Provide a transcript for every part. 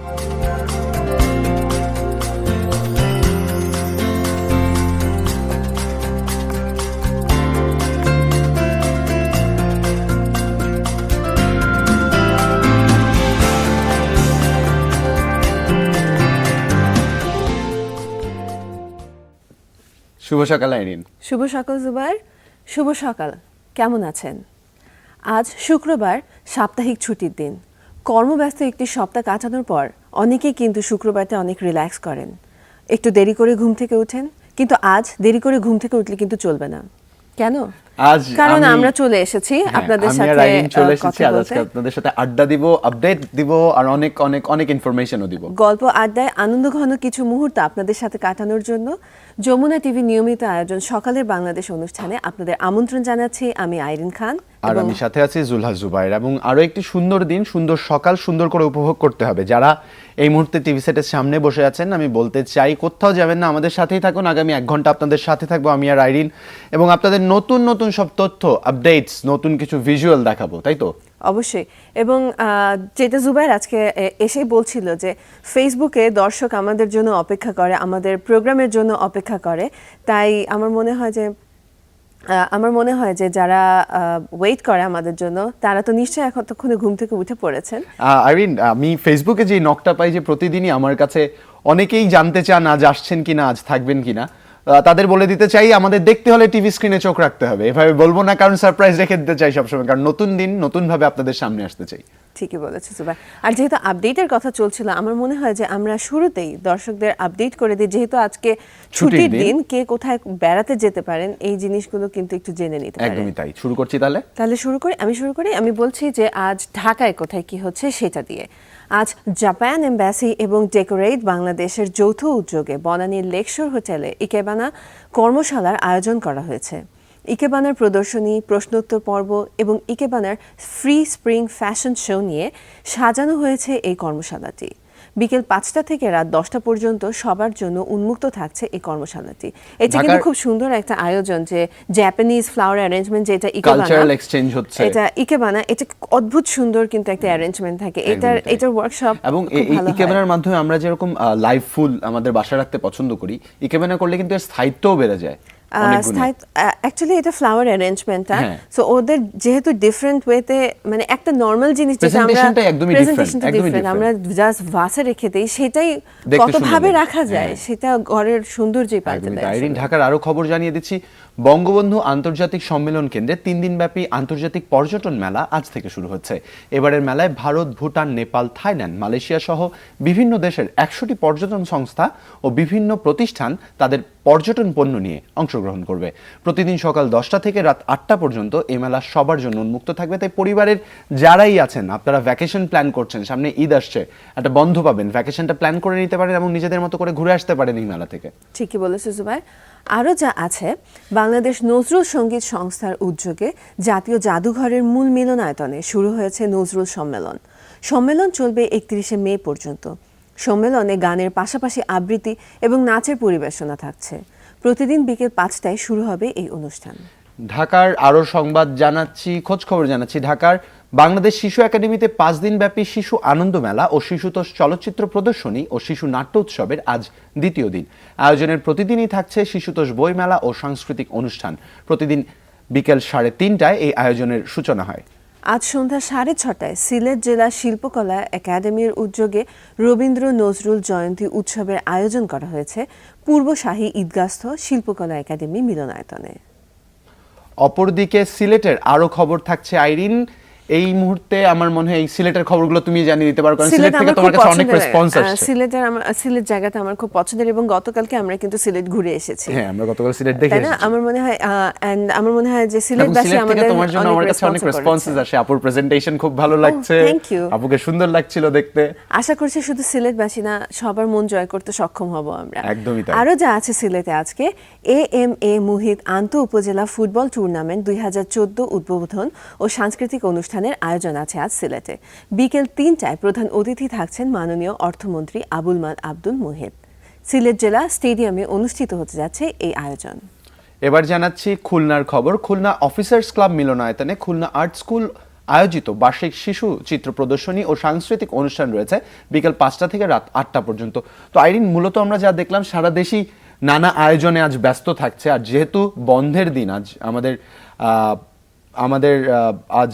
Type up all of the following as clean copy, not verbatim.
শুভ সকাল আইরিন। শুভ সকাল জুবাইর, শুভ সকাল। কেমন আছেন? আজ শুক্রবার, সাপ্তাহিক ছুটির দিন। কর্মব্যস্ত একটি সপ্তাহ কাটানোর পর অনেকেই কিন্তু শুক্রবারটা অনেক রিল্যাক্স করেন, একটু দেরি করে ঘুম থেকে ওঠেন। কিন্তু আজ দেরি করে ঘুম থেকে উঠলে কিন্তু চলবে না। কেন? কারণ আমরা চলে এসেছি আপনাদের সাথে আপনাদের সাথে আড্ডা দিব, আপডেট দিব, আর অনেক অনেক অনেক ইনফরমেশনও দিব। গল্প আড্ডায় আনন্দ ঘন কিছু মুহূর্ত আপনাদের সাথে কাটানোর জন্য যমুনা টিভি নিয়মিত আয়োজন সকালের বাংলাদেশ অনুষ্ঠানে আপনাদের আমন্ত্রণ জানাচ্ছি। আমি আইরিন খান আর আমি সাথে আছি জুলহা জুবাইর। এবং আরো একটি সুন্দর দিন, সুন্দর সকাল সুন্দর করে উপভোগ করতে হবে। যারা এই মুহূর্তে টিভি সেটের সামনে বসে আছেন, আমি বলতে চাই কোথাও যাবেন না, আমাদের সাথেই থাকুন। আগামী 1 ঘন্টা আপনাদের সাথে থাকবো আমি আর আইরিন, এবং আপনাদের নতুন নতুন সব তথ্য, আপডেটস, নতুন কিছু ভিজুয়াল দেখাবো, তাই তো? অবশ্যই। এবং যেটা জুবাইর আজকে এসেই বলছিল যে ফেসবুকে দর্শক আমাদের জন্য অপেক্ষা করে, আমাদের প্রোগ্রামের জন্য অপেক্ষা করে। তাই আমার মনে হয় যে যারা ওয়েট করে আমাদের জন্য, তারা তো নিশ্চয়ই এতক্ষণে ঘুম থেকে উঠে পড়েছেন। আইরিন, আমি ফেসবুকে যে নকটা পাই যে প্রতিদিনই আমার কাছে অনেকেই জানতে চান আজ আসছেন কিনা, আজ থাকবেন কিনা। তাদের বলে দিতে চাই, আমাদের দেখতে হলে টিভি স্ক্রিনে চোখ রাখতে হবে। এভাবে বলবো না, কারণ সারপ্রাইজ রেখে দিতে চাই সবসময়, কারণ নতুন দিন নতুন ভাবে আপনাদের সামনে আসতে চাই। ঠিকই বলেছো জুবাইর। আর যেহেতু আপডেটের কথা চলছিল, আমার মনে হয় যে আমরা শুরুতেই দর্শকদের আপডেট করে দিই, যেহেতু আজকে ছুটির দিন, কে কোথায় বেড়াতে যেতে পারেন এই জিনিসগুলো কিন্তু একটু জেনে নিতে পারেন। একদমই তাই। শুরু করছি তাহলে শুরু করি। আমি বলছি যে আজ ঢাকায় কোথায় কি হচ্ছে সেটা দিয়ে। আজ জাপান এম্বাসি এবং ডেকোরেট বাংলাদেশের যৌথ উদ্যোগে বনানীর লেকশোর হোটেলে ইকেবানা কর্মশালার আয়োজন করা হয়েছে। ইকেবানার প্রদর্শনী, প্রশ্নোত্তর পর্ব এবং ইকেবানার ফ্রি স্প্রিং ফ্যাশন শো নিয়ে সাজানো হয়েছে এই কর্মশালাটি। বিকেল 5টা থেকে রাত 10টা পর্যন্ত সবার জন্য উন্মুক্ত থাকছে এই কর্মশালাটি। এটা কিন্তু খুব সুন্দর একটা আয়োজন, যে জাপানিজ ফ্লাওয়ার অ্যারেঞ্জমেন্ট, যেটা ইকেবানা, এটা অদ্ভুত সুন্দর কিন্তু একটা অ্যারেঞ্জমেন্ট থাকে। এটার ওয়ার্কশপ, এবং ইকেবানার মাধ্যমে আমরা যেরকম লাইভ ফুল আমাদের বাসায় রাখতে পছন্দ করি, ইকেবানা করলে কিন্তু এর স্থায়িত্বও বেড়ে যায়। অ্যাকচুয়ালি এটা ফ্লাওয়ার অ্যারেঞ্জমেন্টটা, সো ওদের যেহেতু ডিফারেন্ট ওয়েতে, মানে একটা নরমাল জিনিস যেটা আমরা প্রেজেন্টেশনটা ডিফারেন্ট, আমরা জাস্ট ভাসে রেখে দেই, সেটাই কতভাবে রাখা যায় সেটা ঘরের সৌন্দর্যই পাল্টে দেয়। আইরিন, ঢাকার আরো খবর জানিয়ে দিচ্ছি। বঙ্গবন্ধু আন্তর্জাতিক সম্মেলন কেন্দ্রে 3 দিনব্যাপী আন্তর্জাতিক পর্যটন মেলা আজ থেকে শুরু হচ্ছে। এবারের মেলায় ভারত, ভুটান, নেপাল, থাইল্যান্ড, মালয়েশিয়া সহ বিভিন্ন দেশের 100টি পর্যটন সংস্থা ও বিভিন্ন প্রতিষ্ঠান তাদের পর্যটন পণ্য নিয়ে অংশগ্রহণ করবে। প্রতিদিন সকাল 10টা থেকে রাত 8টা পর্যন্ত এই মেলা সবার জন্য উন্মুক্ত থাকবে। তাই পরিবারের যারাই আছেন, আপনারা ভ্যাকেশন প্ল্যান করছেন, সামনে ঈদ আসছে, একটা বন্ধ পাবেন, ভ্যাকেশনটা প্ল্যান করে নিতে পারেন এবং নিজেদের মতো করে ঘুরে আসতে পারেন এই মেলা থেকে। ঠিকই বলেছো জুবাইর। আরও যা আছে, বাংলাদেশ নজরুল সঙ্গীত সংস্থার উদ্যোগে জাতীয় জাদুঘরের মূল মিলনায়তনে শুরু হয়েছে নজরুল সম্মেলন। সম্মেলন চলবে 31শে মে পর্যন্ত। সম্মেলনে গানের পাশাপাশি আবৃত্তি এবং নাচের পরিবেশনা থাকছে। প্রতিদিন বিকেল 5টায় শুরু হবে এই অনুষ্ঠান। ঢাকার আরো সংবাদ জানাচ্ছি, খোঁজ খবর জানাচ্ছি। ঢাকার বাংলাদেশ শিশু একাডেমিতে 5 দিনব্যাপী শিশু আনন্দ মেলা ও শিশুতোষ চলচ্চিত্র প্রদর্শনী ও শিশু নাট্য উৎসবের আজ দ্বিতীয় দিন। আয়োজনের প্রতিদিনই থাকছে শিশুতোষ বই মেলা ও সাংস্কৃতিক অনুষ্ঠান। প্রতিদিন বিকেল 3:30টায় এই আয়োজনের সূচনা হয়। আজ সন্ধ্যা 6:30টায় সিলেট জেলা শিল্পকলা একাডেমির উদ্যোগে রবীন্দ্র নজরুল জয়ন্তী উৎসবের আয়োজন করা হয়েছে পূর্ব শাহী ঈদগাস্থ শিল্পকলা একাডেমি মিলনায়তনে। অপরদিকে সিলেটের আরো খবর থাকছে আইরিন। এই মুহূর্তে আমার মনে হয় এই সিলেটের খবরগুলো তুমি জানিয়ে দিতে পারো, কারণ সিলেট থেকে তোমার কাছে অনেক রেসপন্স আসছে। সিলেট জায়গাটা আমার খুব পছন্দের, এবং গতকালকে আমরা কিন্তু সিলেট ঘুরে এসেছি। হ্যাঁ, আমরা গতকাল সিলেট দেখে এসেছি। আমার মনে হয় যে সিলেটবাসী আমাদের তোমার জন্য আমার কাছে অনেক রেসপন্সেস আসে। আপুর প্রেজেন্টেশন খুব ভালো লাগছে, আপুকে সুন্দর লাগছিল দেখতে। আশা করছি শুধু সিলেটবাসী না, সবার মন জয় করতে সক্ষম হব আমরা। একদমই তাই। আরো যা আছে সিলেটে আজকে, AMA মুহিত আন্তঃ উপজেলা ফুটবল টুর্নামেন্ট 2014 উদ্বোধন ও সাংস্কৃতিক অনুষ্ঠানের আয়োজন আছে আজ সিলেটে। বিকেল 3টায় প্রধান অতিথি থাকছেন মাননীয় অর্থমন্ত্রী আবুল মাল আব্দুল মুহিত। সিলেট জেলা স্টেডিয়ামে অনুষ্ঠিত হতে যাচ্ছে এই আয়োজন। এবার জানাচ্ছি খুলনার খবর। খুলনা অফিসার্স ক্লাব মিলনায়তনে খুলনা আর্ট স্কুল আয়োজিত বার্ষিক শিশু চিত্র প্রদর্শনী ও সাংস্কৃতিক অনুষ্ঠান রয়েছে বিকেল 5টা থেকে রাত 8টা পর্যন্ত। তো আইরিন, মূলত আমরা যা দেখলাম সারা দেশই নানা আয়োজনে আজ ব্যস্ত থাকছে, আর যেহেতু বন্ধের দিন আজ আমাদের আজ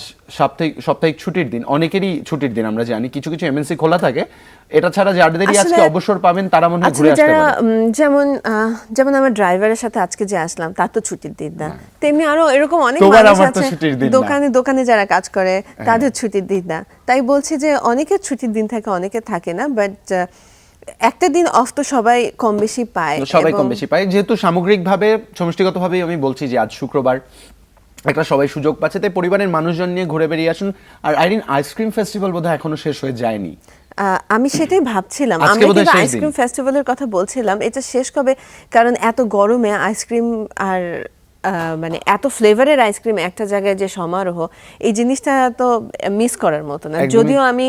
সাপ্তাহিক ছুটির দিন, অনেকেরই ছুটির দিন আমরা জানি, কিছু কিছু এমএনসি খোলা থাকে, এটা ছাড়া যাদেরই আজকে অবসর পাবেন তারা মনে হয় ঘুরে আসতে পারেন। যেমন আমার ড্রাইভারের সাথে আজকে যে আসলাম তার তো ছুটির দিন না, তেমনি আরো এরকম অনেক তোমার মানুষ আমার তো আছে ছুটির দিন না। দোকানে যারা কাজ করে তাদের ছুটির দিন না। তাই বলছি যে অনেকের ছুটির দিন থাকে, অনেকের থাকে না, বাট একটা দিন অফ তো সবাই কম বেশি পায়, যেহেতু সামগ্রিকভাবে সমষ্টিগতভাবে আমি বলছি যে আজ শুক্রবার একটা সবাই সুযোগ পাচ্ছে, তাই পরিবারের মানুষজন নিয়ে ঘুরে বেরিয়ে আসুন। আর আইরিন, আইসক্রিম ফেস্টিভ্যাল বোধহয় এখনো শেষ হয়ে যায়নি। আমি সেটাই ভাবছিলাম, আমরা কিন্তু আইসক্রিম ফেস্টিভ্যালের কথা বলছিলাম, এটা শেষ কবে? কারণ এত গরমে আইসক্রিম আর মানে এত ফ্লেভারের আইসক্রিম একটা জায়গায় যে সমারোহ, এই জিনিসটা তো মিস করার মতো না। যদিও আমি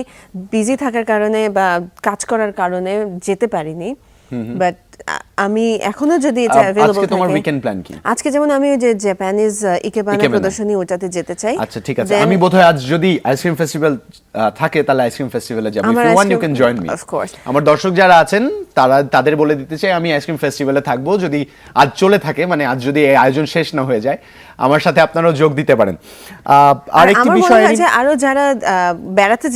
বিজি থাকার কারণে বা কাজ করার কারণে যেতে পারিনি, বাট আমি এখনো যদি এটা अवेलेबल থাকে। তোমার উইকেন্ড প্ল্যান কি? আজকে যেমন আমি ওই যে জাপানিজ ইকেবানা প্রদর্শনী ওটাতে যেতে চাই। আচ্ছা, ঠিক আছে। আমি বোধহয় আজ যদি আইসক্রিম ফেস্টিভ্যাল থাকে তাহলে আইসক্রিম ফেস্টিভ্যালে যাব। If you want you can join me. Of course. আমার দর্শক যারা আছেন তাদের বলে দিতে চাই আমি আইসক্রিম ফেস্টিভ্যালে থাকবো, যদি আজ চলে থাকে, মানে আজ যদি এই আয়োজন শেষ না হয়ে যায়, আমার সাথে আপনারাও যোগ দিতে পারেন। আরেকটি বিষয় আছে, আরো যারা বেড়াতে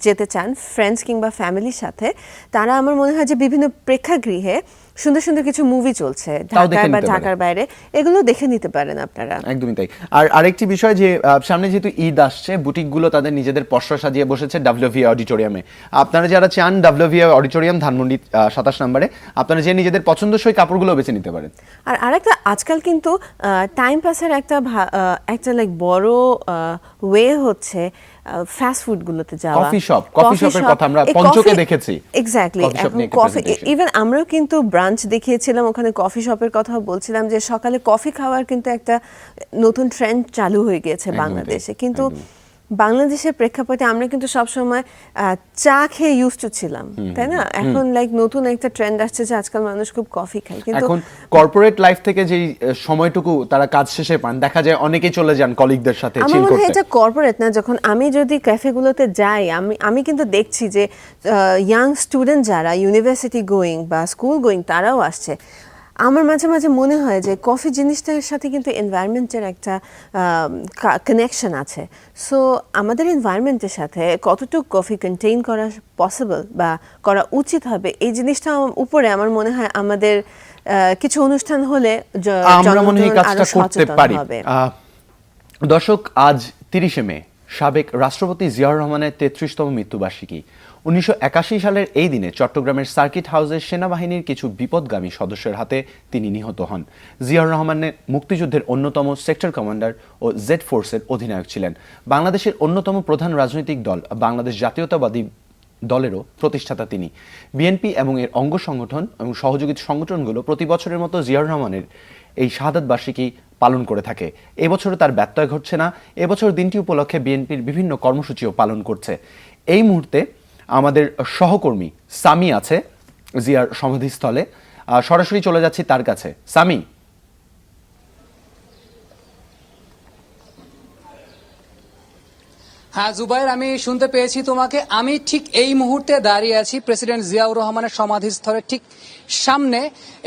যেতে চান ফ্রেন্ডস কিংবা ফ্যামিলির সাথে, তারা আমার মনে হয় যে বিভিন্ন প্রেক্ষাগৃহে সুন্দর সুন্দর কিছু মুভি চলছে ঢাকায় বা ঢাকার বাইরে, এগুলো দেখে নিতে পারেন আপনারা। একদমই তাই। আর আরেকটি বিষয় যে সামনে যেহেতু ঈদ আসছে, বুটিকগুলো তাদের নিজেদের পসরা সাজিয়ে বসেছে WVI অডিটোরিয়ামে। আপনারা যারা চান WVI অডিটোরিয়াম ধানমন্ডি 27 নম্বরে, আপনারা যে নিজেদের পছন্দসই কাপড়গুলো বেছে নিতে পারেন। আর আরেকটা, আজকাল কিন্তু টাইম পাসের একটা লাইক বড় ওয়ে হচ্ছে ফাস্ট ফুড গুলোতে যাওয়া। কফি শপের কথা আমরা পঞ্চকে দেখেছি। এক্স্যাক্টলি। কফি, ইভেন আমরাও কিন্তু ব্রাঞ্চ দেখিয়েছিলাম ওখানে, কফি শপের কথা বলছিলাম যে সকালে কফি খাওয়ার কিন্তু একটা নতুন ট্রেন্ড চালু হয়ে গিয়েছে বাংলাদেশে। কিন্তু বাংলাদেশের প্রেক্ষাপটে আমরা কিন্তু সবসময় চা খেয়ে ইউজ টু ছিলাম, তাই না? এখন লাইক নতুন একটা ট্রেন্ড আসছে যে আজকাল মানুষ খুব কফি খায়। কিন্তু এখন কর্পোরেট লাইফ থেকে যেই সময়টুকু তারা কাজ শেষে পান, দেখা যায় অনেকেই চলে যান কলিগদের সাথে চিল করতে। আমার মনে হয় এটা কর্পোরেট না। যখন আমি যদি ক্যাফেগুলোতে যাই, আমি কিন্তু দেখছি যে ইয়াং স্টুডেন্ট যারা ইউনিভার্সিটি গোয়িং বা স্কুল গোয়িং তারাও আসছে। আমার মাঝে মাঝে মনে হয় যে কফি জিনিসটার সাথে কিন্তু এনভায়রনমেন্টের একটা কানেকশন আছে। সো আমাদের এনভায়রনমেন্টের সাথে কতটুকু কফি কন্টেইন করা পসিবল বা করা উচিত হবে, এই জিনিসটা উপরে আমার মনে হয় আমাদের কিছু অনুষ্ঠান হলে আমরা মনে হয় কাজটা করতে পারি। দর্শক, আজ 30শে মে সাবেক রাষ্ট্রপতি জিয়াউর রহমানের 33তম মৃত্যুবার্ষিকী। 1981 সালের এই দিনে চট্টগ্রামের সার্কিট হাউসের সেনাবাহিনীর কিছু বিপদগামী সদস্যের হাতে তিনি নিহত হন। জিয়াউর রহমানের মুক্তিযুদ্ধের অন্যতম সেক্টর কমান্ডার ও জেড ফোর্সের অধিনায়ক ছিলেন। বাংলাদেশের অন্যতম প্রধান রাজনৈতিক দল বাংলাদেশ জাতীয়তাবাদী দলেরও প্রতিষ্ঠাতা তিনি। বিএনপি এবং এর অঙ্গ সংগঠন এবং সহযোগী সংগঠনগুলো প্রতি বছরের মতো জিয়াউর রহমানের এই শাহাদাত বার্ষিকী পালন করে থাকে। এবছরও তার ব্যত্যয় ঘটছে না। এবছর দিনটি উপলক্ষে বিএনপির বিভিন্ন কর্মসূচিও পালন করছে। এই মুহূর্তে আমাদের সহকর্মী সামি আছে জিয়ার সমাধিস্থলে, সরাসরি চলে যাচ্ছি তার কাছে। সামি। হ্যাঁ জুবাইর, আমি শুনতে পেয়েছি তোমাকে। আমি ঠিক এই মুহূর্তে দাঁড়িয়ে আছি প্রেসিডেন্ট জিয়াউর রহমানের সমাধিস্থলের ঠিক সামনে,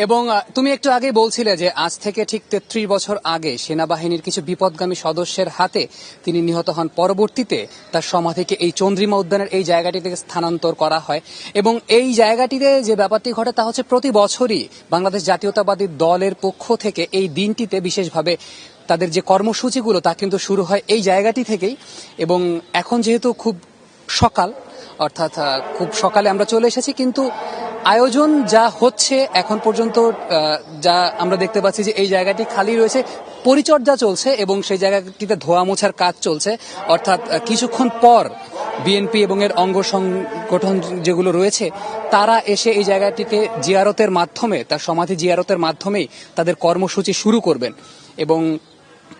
এবং তুমি একটু আগে বলছিলে যে আজ থেকে ঠিক 33 বছর আগে সেনাবাহিনীর কিছু বিপদগামী সদস্যের হাতে তিনি নিহত হন। পরবর্তীতে তার সমাধিকে এই চন্দ্রিমা উদ্যানের এই জায়গাটি থেকে স্থানান্তর করা হয়, এবং এই জায়গাটিতে যে ব্যাপারটি ঘটে তা হচ্ছে প্রতি বছরই বাংলাদেশ জাতীয়তাবাদী দলের পক্ষ থেকে এই দিনটিতে বিশেষভাবে তাদের যে কর্মসূচিগুলো তা কিন্তু শুরু হয় এই জায়গাটি থেকেই। এবং এখন যেহেতু খুব সকাল, অর্থাৎ খুব সকালে আমরা চলে এসেছি, কিন্তু আয়োজন যা হচ্ছে এখন পর্যন্ত যা আমরা দেখতে পাচ্ছি যে এই জায়গাটি খালি রয়েছে, পরিচর্যা চলছে এবং সেই জায়গাটিতে ধোয়া মোছার কাজ চলছে। অর্থাৎ কিছুক্ষণ পর বিএনপি এবং এর অঙ্গ সংগঠন যেগুলো রয়েছে তারা এসে এই জায়গাটিতে জিয়ারতের মাধ্যমে, তার সমাধি জিয়ারতের মাধ্যমেই তাদের কর্মসূচি শুরু করবেন। এবং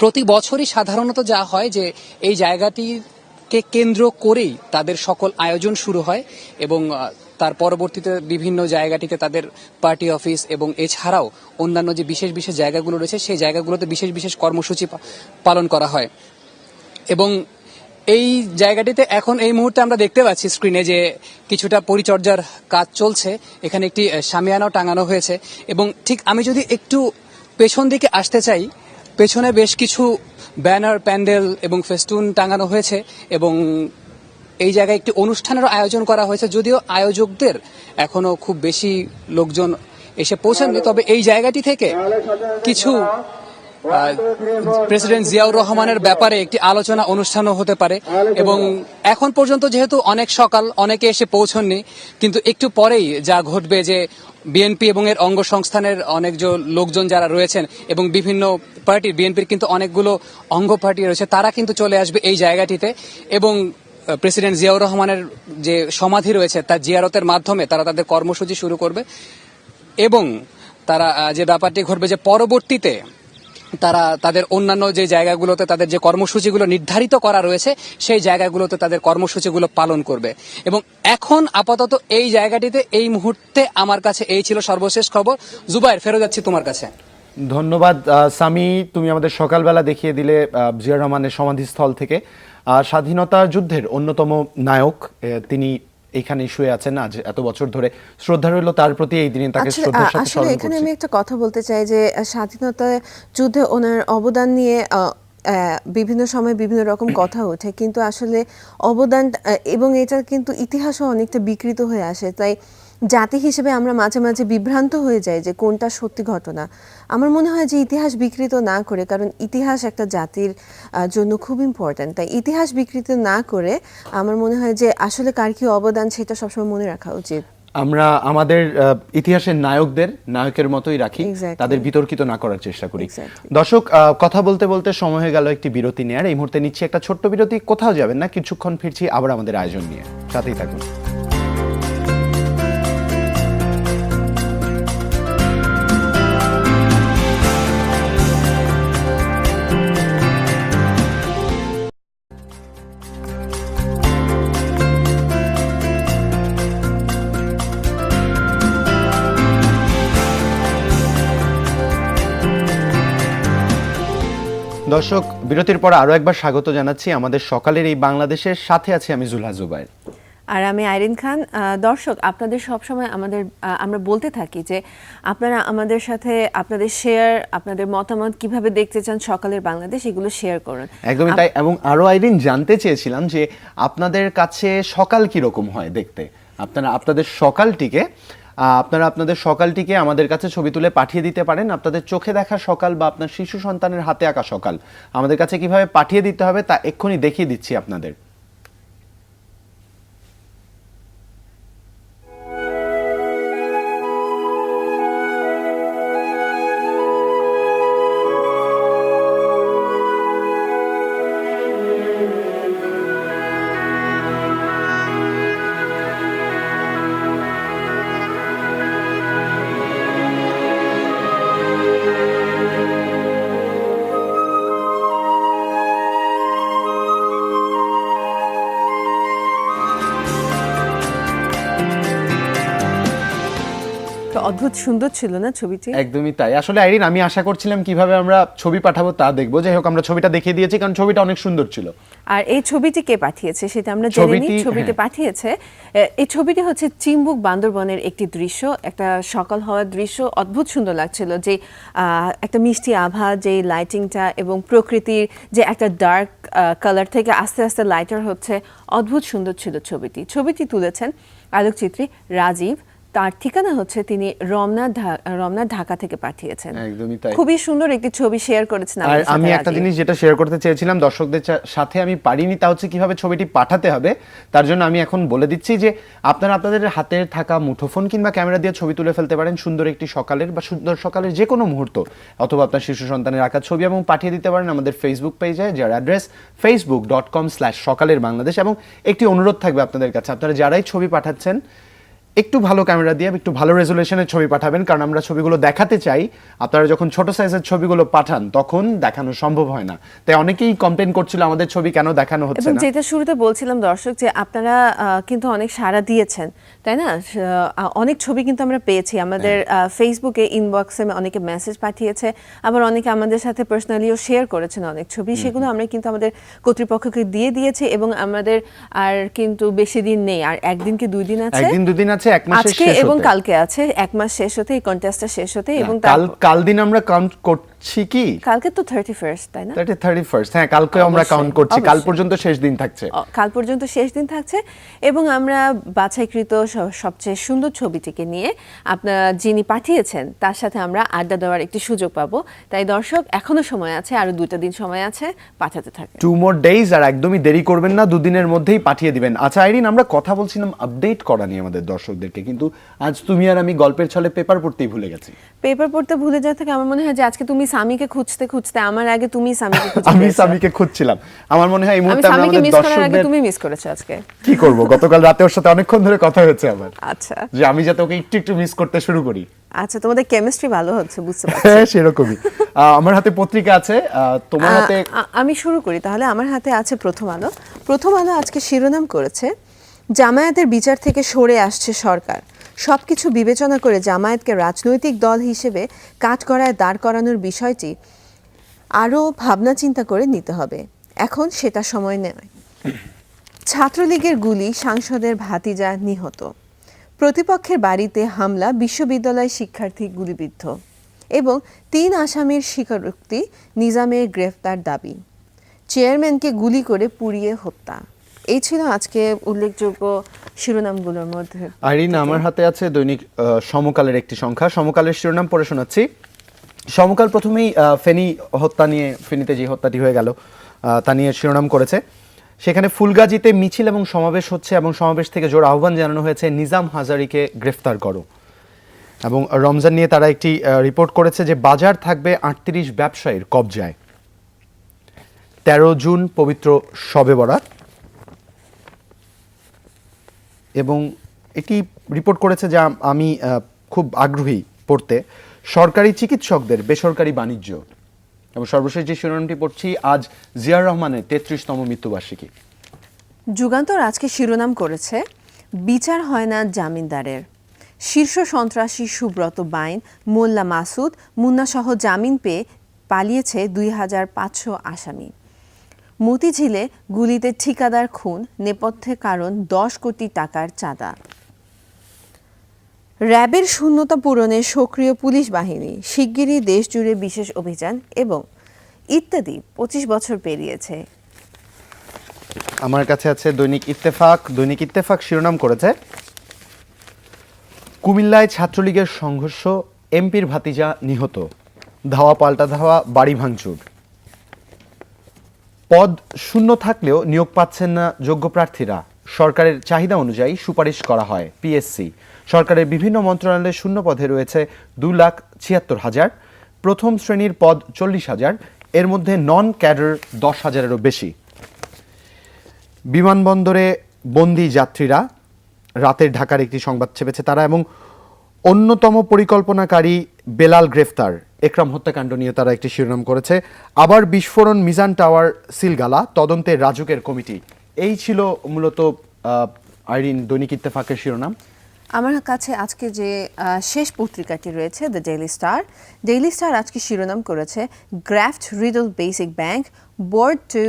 প্রতি বছরই সাধারণত যা হয় যে এই জায়গাটিকে কেন্দ্র করেই তাদের সকল আয়োজন শুরু হয়, এবং তার পরবর্তীতে বিভিন্ন জায়গাটিতে তাদের পার্টি অফিস এবং এছাড়াও অন্যান্য যে বিশেষ বিশেষ জায়গাগুলো রয়েছে সেই জায়গাগুলোতে বিশেষ বিশেষ কর্মসূচি পালন করা হয়। এবং এই জায়গাটিতে এখন এই মুহূর্তে আমরা দেখতে পাচ্ছি স্ক্রিনে যে কিছুটা পরিচর্যার কাজ চলছে। এখানে একটি শামিয়ানাও টাঙানো হয়েছে এবং ঠিক আমি যদি একটু পেছন দিকে আসতে চাই, পেছনে বেশ কিছু ব্যানার, প্যান্ডেল এবং ফেস্টুন টাঙানো হয়েছে এবং এই জায়গায় একটি অনুষ্ঠানেরও আয়োজন করা হয়েছে। যদিও আয়োজকদের এখনো খুব বেশি লোকজন এসে পৌঁছাননি, তবে এই জায়গাটি থেকে কিছু প্রেসিডেন্ট জিয়াউর রহমানের ব্যাপারে একটি আলোচনা অনুষ্ঠানও হতে পারে। এবং এখন পর্যন্ত যেহেতু অনেক সকাল, অনেকে এসে পৌঁছননি, কিন্তু একটু পরেই যা ঘটবে যে বিএনপি এবং এর অঙ্গ সংস্থানের অনেক লোকজন যারা রয়েছেন এবং বিভিন্ন পার্টির, বিএনপির কিন্তু অনেকগুলো অঙ্গ পার্টি রয়েছে, তারা কিন্তু চলে আসবে এই জায়গাটিতে এবং প্রেসিডেন্ট জিয়াউর রহমানের যে সমাধি রয়েছে তার জিয়ারতের মাধ্যমে তারা তাদের কর্মসূচি শুরু করবে। এবং তারা যে ব্যাপারটি ঘটবে যে পরবর্তীতে তারা তাদের অন্যান্য যে জায়গাগুলোতে তাদের যে কর্মসূচিগুলো নির্ধারিত করা রয়েছে সেই জায়গাগুলোতে তাদের কর্মসূচিগুলো পালন করবে। এবং এখন আপাতত এই জায়গাটিতে এই মুহূর্তে আমার কাছে এই ছিল সর্বশেষ খবর। জুবায়ের, ফেরত যাচ্ছি তোমার কাছে। ধন্যবাদ সামি, তুমি আমাদের সকালবেলা দেখিয়ে দিলে জিয়া রহমানের সমাধিস্থল থেকে। স্বাধীনতা যুদ্ধের অন্যতম নায়ক তিনি এখানে শুয়ে আছেন আজ এত বছর ধরে। শ্রদ্ধা রইল তার প্রতি এই দিনে, তাকে শ্রদ্ধার সাথে স্মরণ করছি। এখানে আমি একটা কথা বলতে চাই যে স্বাধীনতা যুদ্ধে ওনার অবদান নিয়ে বিভিন্ন সময় বিভিন্ন রকম কথা ওঠে, কিন্তু আসলে অবদান এবং এটা কিন্তু ইতিহাসও অনেকটা বিকৃত হয়ে আসে। তাই জাতি হিসেবে আমরা মাঝে মাঝে বিভ্রান্ত হয়ে যাই যে কোনটা সত্যি ঘটনা। আমার মনে হয় যে ইতিহাস বিকৃত না করে, কারণ ইতিহাস একটা জাতির জন্য খুব ইম্পর্ট্যান্ট, তাই ইতিহাস বিকৃত না করে আমার মনে হয় যে আসলে কার কি অবদান সেটা সবসময় মনে রাখা উচিত। আমরা আমাদের ইতিহাসের নায়কের মতোই রাখি, Exactly. তাদের বিতর্কিত না করার চেষ্টা করি। Exactly. দর্শক, কথা বলতে বলতে সময় হয়ে গেল একটি বিরতি নেয়ার। এই মুহূর্তে নিচ্ছি একটা ছোট্ট বিরতি, কোথাও যাবেন না, কিছুক্ষণ ফিরছি আবার আমাদের আয়োজন নিয়ে, সাথেই থাকুন। দর্শক, বিরতির পর আরো একবার স্বাগত জানাচ্ছি আমাদের সকালের এই বাংলাদেশের সাথে। আছি আমি জুলহা জুবায়ের আর আমি আইরিন খান। দর্শক, আপনাদের সবসময় আমরা বলতে থাকি যে আপনারা আমাদের সাথে আপনাদের শেয়ার, আপনাদের মতামত কিভাবে দেখতে চান সকালের বাংলাদেশ, এগুলো শেয়ার করুন। একদমই তাই। এবং আরো আইরিন, জানতে চেয়েছিলাম যে আপনাদের কাছে সকাল কি রকম হয় দেখতে। আপনারা আপনাদের সকালটিকে আমাদের কাছে ছবি তুলে পাঠিয়ে দিতে পারেন। আপনাদের চোখে দেখা সকাল বা আপনার শিশু সন্তানের হাতে আঁকা সকাল আমাদের কাছে কিভাবে পাঠিয়ে দিতে হবে তা এক্ষুনি দেখিয়ে দিচ্ছি আপনাদের। অদ্ভুত সুন্দর ছিল না ছবিটি? একদমই তাই। আসলে আইরিন, আমি আশা করছিলাম কিভাবে আমরা ছবি পাঠাবো তা দেখবো। যাই হোক, আমরা ছবিটা দেখিয়ে দিয়েছি কারণ ছবিটা অনেক সুন্দর ছিল। আর এই ছবিটি কে পাঠিয়েছে সেটা আমরা জেনে নিই। ছবিটি পাঠিয়েছে, এই ছবিটি হচ্ছে চিম্বুক বান্দরবনের একটি দৃশ্য, একটা সকাল হওয়ার দৃশ্য। অদ্ভুত সুন্দর লাগছিল যে একটা মিষ্টি আভা, যে লাইটিংটা এবং প্রকৃতির যে একটা ডার্ক কালার থেকে আস্তে আস্তে লাইটার হচ্ছে, অদ্ভুত সুন্দর ছিল ছবিটি। ছবিটি তুলেছেন আলোকচিত্রী রাজীব। তার ঠিকানা হচ্ছে তিনি রমনা ঢাকা থেকে পাঠিয়েছেন। একদমই তাই। খুবই সুন্দর একটি ছবি শেয়ার করেছেন। আর আমি একটা জিনিস যেটা শেয়ার করতে চেয়েছিলাম দর্শকদের সাথে, আমি পারিনি, তা হচ্ছে কিভাবে ছবিটি পাঠাতে হবে। তার জন্য আমি এখন বলে দিচ্ছি যে আপনারা আপনাদের হাতে থাকা মুঠোফোন কিংবা ক্যামেরা দিয়ে ছবি তুলে ফেলতে পারেন সুন্দর একটি সকালের বা সুন্দর সকালের যে কোনো মুহূর্ত, অথবা আপনার শিশু সন্তানের আঁকা ছবি, এবং পাঠিয়ে দিতে পারেন আমাদের ফেসবুক পেজে, যার অ্যাড্রেস facebook.com/সকালের বাংলাদেশ। এবং একটি অনুরোধ থাকবে আপনাদের কাছে, আপনারা যারাই ছবি পাঠাচ্ছেন একটু ভালো ক্যামেরা দিয়ে একটু ভালো রেজুলেশনের ছবি পাঠাবেন, কারণ আমরা ছবিগুলো দেখাতে চাই। আপনারা যখন ছোট সাইজের ছবিগুলো পাঠান তখন দেখানো সম্ভব হয় না, তাই অনেকেই কমপ্লেন করছিল আমাদের ছবি কেন দেখানো হচ্ছে এবং না। যেটা শুরুতে বলছিলাম দর্শক, যে আপনারা কিন্তু অনেক সাড়া দিয়েছেন, তাই না? অনেক ছবি কিন্তু আমরা পেয়েছি আমাদের ফেসবুকে ইনবক্সে, অনেকে মেসেজ পাঠিয়েছে, আবার অনেকে আমাদের সাথে পার্সোনালিও শেয়ার করেছেন অনেক ছবি। সেগুলো আমরা কিন্তু আমাদের কর্তৃপক্ষকে দিয়ে দিয়েছি, এবং আমাদের আর কিন্তু বেশি দিন নেই, আর একদিন কি 2 দিন আছে, একদিন 2 দিন আছে, 1 মাসের আজকে শেষ এবং হতে। কালকে আছে 1 মাস শেষ হতে, এই কন্টেস্টটা শেষ হতে। এবং কাল দিন আমরা কাউন্ট করছি কি? কালকে তো 31st, তাই না? 31st, হ্যাঁ কালকে আমরা অবশ্যই, কাউন্ট করছি, কাল অবশ্যই। পর্যন্ত শেষ দিন থাকছে। কাল পর্যন্ত শেষ দিন থাকছে, এবং আমরা বাছাইকৃত সবচেয়ে সুন্দর ছবিটিকে নিয়ে আপনারা যিনি পাঠিয়েছেন তার সাথে আমরা আড্ডা দেওয়ার একটি সুযোগ পাবো। তাই দর্শক, এখনো সময় আছে, আরো 2টা দিন সময় আছে, পাঠাতে থাকেন। 2 more days, আর একদমই দেরি করবেন না, 2 দিনের মধ্যেই পাঠিয়ে দিবেন। আচ্ছা আইরিন, আমরা কথা বলছিলাম আপডেট করা নিয়ে আমাদের দর্শকদেরকে, কিন্তু আজ তুমি আর আমি গল্পের ছলে পেপার পড়তেই ভুলে গেছি। পেপার পড়তে ভুলে যাওয়া থেকে আমার মনে হয় যে আজকে তুমি সামিকে খুঁজতে খুঁজতে আমার আগে তুমি সামিকে খুঁজে আমি পেয়েছো। সামিকে খুঁজছিলাম, আমার মনে হয় এই আমি মুহূর্তে আমরা সামিকে আমাদের মিস করার আগে দর্শকদের তুমি মিস করেছো আজকে। কি করব, গতকাল রাতে ওর সাথে অনেকক্ষণ ধরে কথা হয়েছে আমার, আচ্ছা যে আমি যাতে ওকে একটু একটু মিস করতে শুরু করি। আচ্ছা, তোমাদের কেমিস্ট্রি ভালো হচ্ছে, বুঝতে পারছি। হ্যাঁ সেরকমই। আমার হাতে পত্রিকা আছে, তোমার হাতে? আমি শুরু করি তাহলে। আমার হাতে আছে প্রথম আলো। প্রথম আলো আজকে শিরোনাম করেছে, জামায়াতের বিচার থেকে সরে আসছে সরকার, সবকিছু বিবেচনা করে জামায়াতকে রাজনৈতিক দল হিসেবে কাঠগড়ায় দাঁড় করানোর বিষয়টি আরও ভাবনা চিন্তা করে নিতে হবে, এখন সেটা সময় নয়। ছাত্রলীগের গুলি, সাংসদের ভাতিজা নিহত। প্রতিপক্ষের বাড়িতে হামলা, বিশ্ববিদ্যালয় শিক্ষার্থী গুলিবিদ্ধ। এবং 3 আসামির স্বীকারোক্তি, নিজামের গ্রেফতার দাবি। চেয়ারম্যানকে গুলি করে পুড়িয়ে হত্যা। এই ছিল আজকে উল্লেখযোগ্য শিরোনামগুলোর মধ্যে। আইরিন, আমার হাতে আছে দৈনিক সমকালের একটি সংখ্যা। সমকালের শিরোনাম পড়ে শোনাচ্ছি। সমকাল প্রথমেই ফেনী হত্যা নিয়ে, ফেনীতে যে হত্যাটি হয়ে গেল তা নিয়ে শিরোনাম করেছে। সেখানে ফুলগাজীতে মিছিল এবং সমাবেশ হচ্ছে, এবং সমাবেশ থেকে জোর আহ্বান জানানো হয়েছে নিজাম হাজারীকে গ্রেফতার করো। এবং রমজান নিয়ে তারা একটি রিপোর্ট করেছে যে বাজার থাকবে 38 ব্যবসায়ীর কবজায়। 13 জুন পবিত্র শবে বরাত। এবং এটি রিপোর্ট করেছে যে আমি খুব আগ্রহী পড়তে, সরকারি চিকিৎসকদের বেসরকারি বাণিজ্য। এবং সর্বশেষ যে শিরোনামটি পড়ছি, আজ জিয়াউর রহমানের 33তম মৃত্যুবার্ষিকী। যুগান্তর আজকে শিরোনাম করেছে, বিচার হয় না জামিনদারের। শীর্ষ সন্ত্রাসী সুব্রত বাইন, মোল্লা মাসুদ, মুন্নাসহ জামিন পেয়ে পালিয়েছে 2500 আসামি। মতিঝিলে গুলিতে ঠিকাদার খুন, নেপথ্যে কারণ 10 কোটি টাকার চাঁদা। র্যাবের শূন্যতা পূরণে সক্রিয় পুলিশ বাহিনী, শিগগিরই দেশ জুড়ে বিশেষ অভিযান, এবং ইত্যাদি। 25 বছর পেরিয়েছে। আমার কাছে আছে দৈনিক ইত্তেফাক। দৈনিক ইত্তেফাক শিরোনাম করেছে, কুমিল্লায় ছাত্রলীগের সংঘর্ষ, এমপির ভাতিজা নিহত, ধাওয়া পাল্টা ধাওয়া, বাড়ি ভাঙচুর। পদ শূন্য থাকলেও নিয়োগ পাচ্ছেন না যোগ্য প্রার্থীরা, সরকারের চাহিদা অনুযায়ী সুপারিশ করা হয় পিএসসি। সরকারের বিভিন্ন মন্ত্রণালয়ে শূন্য পদে রয়েছে 2,76,000। প্রথম শ্রেণীর পদ 40,000, এর মধ্যে নন ক্যাডার 10,000-এরও বেশি। বিমানবন্দরে বন্দী যাত্রীরা, রাতের ঢাকার একটি সংবাদ ছেপেছে তারা। এবং অন্যতম পরিকল্পনাকারী বেলাল গ্রেফতার, একরাম হত্যাকাণ্ড নিয়ে তারা একটি শিরোনাম করেছে। আবার বিস্ফোরণ, মিজান টাওয়ার সিলগালা, তদন্তে রাজুকের কমিটি। এই ছিল মূলত আইরিন দৈনিক ইত্তেফাকের শিরোনাম। আমার কাছে আজকে যে শেষ পত্রিকাটি রয়েছে, the Daily Star. Daily Star আজকে শিরোনাম করেছে, graft riddled Basic Bank, board to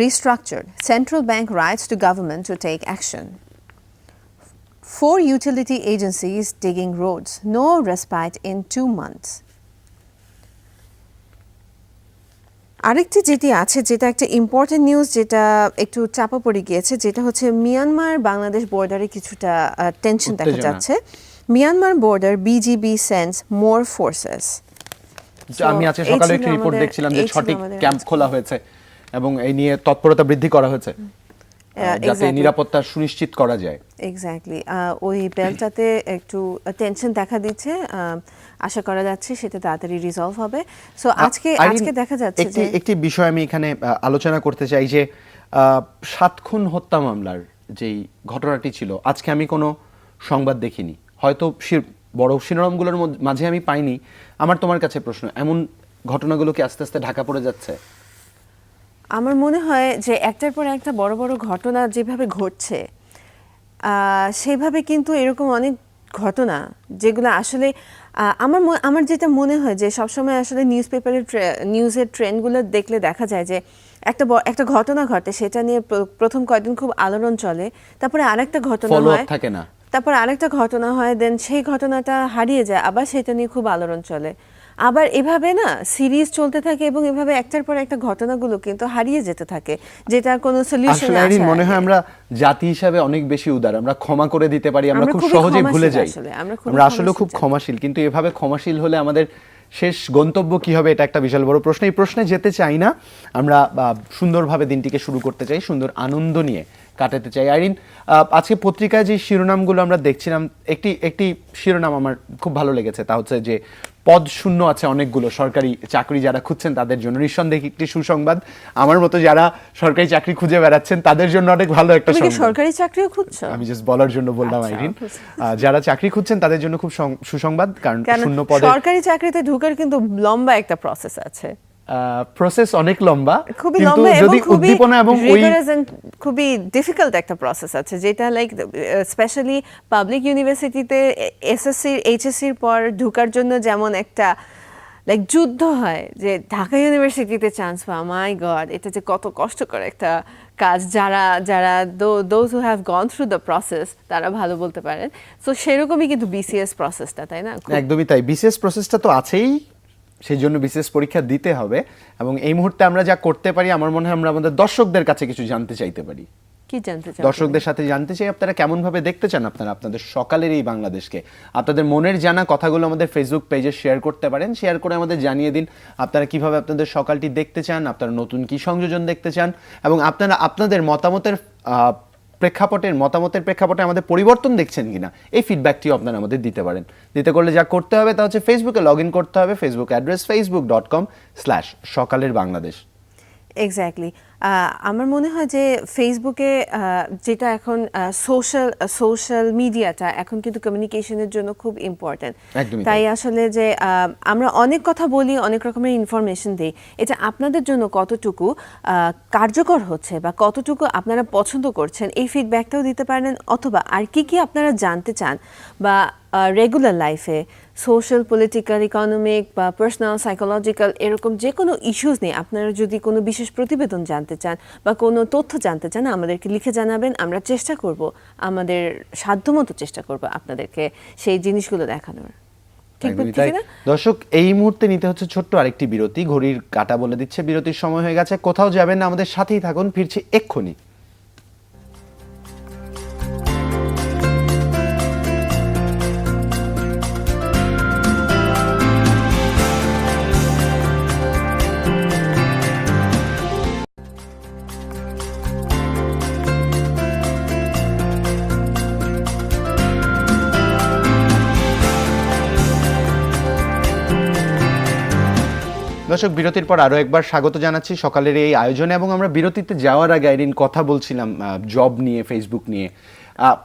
restructure, central bank writes to government to take action. 4 utility agencies digging roads, no respite in 2 months. আরেকটি যেটি আছে, যেটা একটা ইম্পর্টেন্ট নিউজ, যেটা একটু চাপা পড়ে গিয়েছে, যেটা হচ্ছে মিয়ানমার বাংলাদেশ বর্ডারে কিছুটা টেনশন দেখা যাচ্ছে। মিয়ানমার বর্ডার, বিজিবি সেন্ডস মোর ফোর্সেস। আমি আজকে সকালে একটি রিপোর্ট দেখছিলাম যে 6টি ক্যাম্প খোলা হয়েছে এবং এই নিয়ে তৎপরতা বৃদ্ধি করা হয়েছে, যাতে নিরাপত্তা সুনিশ্চিত করা যায়। এক্স্যাক্টলি, ওই বেলটাতে একটু টেনশন দেখা দিচ্ছে। আশা করা যাচ্ছে সেটা তাড়াতাড়ি রিজলভ হবে। সো আজকে দেখা যাচ্ছে যে একটি বিষয় আমি এখানে আলোচনা করতে চাই, যে 7 খুন হত্যা মামলার যেই ঘটনাটি ছিল, আজকে আমি কোনো সংবাদ দেখিনি, হয়তো বড় শিরোনামগুলোর মাঝে আমি পাইনি। আমার তোমার কাছে প্রশ্ন, এমন ঘটনাগুলো কি আস্তে আস্তে ঢাকা পড়ে যাচ্ছে? আমার মনে হয় যে একটার পর একটা বড় বড় ঘটনা যেভাবে ঘটছে সেভাবে কিন্তু এরকম অনেক ঘটনা যেগুলো আসলে আমার যেটা মনে হয় যে সবসময় আসলে নিউজের ট্রেন্ডগুলো দেখলে দেখা যায় যে একটা ঘটনা ঘটে, সেটা নিয়ে প্রথম কয়েকদিন খুব আলোড়ন চলে, তারপরে আরেকটা ঘটনা Follow-up হয়, থাকে না। তারপর আরেকটা ঘটনা হয়, দেন সেই ঘটনাটা হারিয়ে যায়, আবার সেটা নিয়ে খুব আলোড়ন চলে, আবার এভাবে না সিরিজ চলতে থাকে এবং এভাবে একটার পর একটা ঘটনাগুলো কিন্তু হারিয়ে যেতে থাকে, যেটা কোনো সলিউশন আসলে আইরিন, মনে হয় আমরা জাতি হিসাবে অনেক বেশি উদার, আমরা ক্ষমা করে দিতে পারি, আমরা খুব খুবই সহজে ভুলে ক্ষমাশীল যাই। আসলে, আমরা আসলে খুব ক্ষমাশীল, কিন্তু এভাবে ক্ষমাশীল হলে আমাদের শেষ গন্তব্য কি হবে, এটা একটা বিশাল বড় প্রশ্ন। এই প্রশ্নে যেতে চাই না, আমরা সুন্দরভাবে দিনটিকে শুরু করতে চাই, সুন্দর আনন্দ নিয়ে কাটাতে চাই। আইরিন, আজকে পত্রিকায় যে শিরোনামগুলো আমরা দেখছিলাম, একটি শিরোনাম আমার খুব ভালো লেগেছে, তা হচ্ছে যে পদ শূন্য আছে অনেকগুলো, সরকারি চাকরি যারা খুঁজছেন তাদের জন্য নিঃসন্দেহে একটি সুসংবাদ। আমার মতো যারা সরকারি চাকরি খুঁজে বেড়াচ্ছেন তাদের জন্য অনেক ভালো একটা সংবাদ। সরকারি চাকরিও খুঁজছো? আমি জাস্ট বলার জন্য বললাম আইরিন, যারা চাকরি খুঁজছেন তাদের জন্য খুব সুসংবাদ, কারণ শূন্য পদে সরকারি চাকরিতে ঢোকার কিন্তু লম্বা একটা প্রসেস আছে, প্রসেস অনেক লম্বা, খুবই কিন্তু লম্বা যদি এবং খুবই উদ্দীপনা এবং ওই rigorous and খুবই ডিফিকাল্ট একটা প্রসেস আছে, যেটা লাইক স্পেশালি পাবলিক ইউনিভার্সিটিতে এসএসসি এইচএসসির পর ঢোকার জন্য যেমন একটা লাইক যুদ্ধ হয়, যে ঢাকা ইউনিভার্সিটিতে চান্স পাওয়া, মাই গড, এটা যে কত কষ্টকর একটা কাজ, যারা those who have gone through the process তারা ভালো বলতে পারেন। সো সেরকমই কিন্তু বিসিএস প্রসেসটা, তাই না? একদমই তাই, বিসিএস প্রসেসটা তো আছেই, সেই জন্য বিসিএস পরীক্ষা দিতে হবে। এবং এই মুহূর্তে আমরা যা করতে পারি, আমার মনে হয় আমরা আমাদের দর্শকদের কাছে কিছু জানতে চাইতে পারি। কি জানতে চান? দর্শকদের সাথে জানতে চাই আপনারা কেমন ভাবে দেখতে চান আপনারা আপনাদের সকালের এই বাংলাদেশকে। আপনাদের মনের জানা কথাগুলো আমাদের ফেসবুক পেজে শেয়ার করতে পারেন, শেয়ার করে আমাদের জানিয়ে দিন আপনারা কিভাবে আপনাদের সকালটি দেখতে চান, আপনারা নতুন কি সংযোজন দেখতে চান, এবং আপনারা আপনাদের মতামতের প্রেক্ষাপটে আমাদের পরিবর্তন দেখছেন কিনা, এই ফিডব্যাকটিও আপনারা আমাদের দিতে পারেন। দিতে করলে যা করতে হবে তা হচ্ছে ফেসবুকে লগ ইন করতে হবে, ফেসবুক অ্যাড্রেস facebook.com/সকালের বাংলাদেশ। এক্স্যাক্টলি। আমার মনে হয় যে ফেসবুকে যেটা এখন সোশ্যাল মিডিয়াটা এখন কিন্তু কমিউনিকেশনের জন্য খুব ইম্পর্ট্যান্ট, তাই আসলে যে আমরা অনেক কথা বলি, অনেক রকমের ইনফরমেশন দিই, এটা আপনাদের জন্য কতটুকু কার্যকর হচ্ছে বা কতটুকু আপনারা পছন্দ করছেন, এই ফিডব্যাকটাও দিতে পারেন, অথবা আর কি আপনারা জানতে চান বা রেগুলার লাইফে সোশ্যাল, পলিটিক্যাল, ইকোনমিক বা পার্সোনাল, সাইকোলজিক্যাল এরকম যে কোনো ইস্যুস নিয়ে আপনারা যদি কোনো বিশেষ প্রতিবেদন জানতে চান বা কোনো তথ্য জানতে চান, আমাদেরকে লিখে জানাবেন। আমরা চেষ্টা করব, আমাদের সাধ্যমতো চেষ্টা করব আপনাদেরকে সেই জিনিসগুলো দেখানোর। দর্শক, এই মুহূর্তে নিতে হচ্ছে ছোট্ট আরেকটি বিরতি, ঘড়ির কাঁটা বলে দিচ্ছে বিরতির সময় হয়ে গেছে। কোথাও যাবেন না, আমাদের সাথেই থাকুন, ফিরছি এক্ষুনি। দর্শক, বিরতির পর আরো একবার স্বাগত জানাচ্ছি সকালের এই আয়োজনে। এবং আমরা বিরতিতে যাওয়ার আগে আইরিন কথা বলছিলাম জব নিয়ে, ফেসবুক নিয়ে।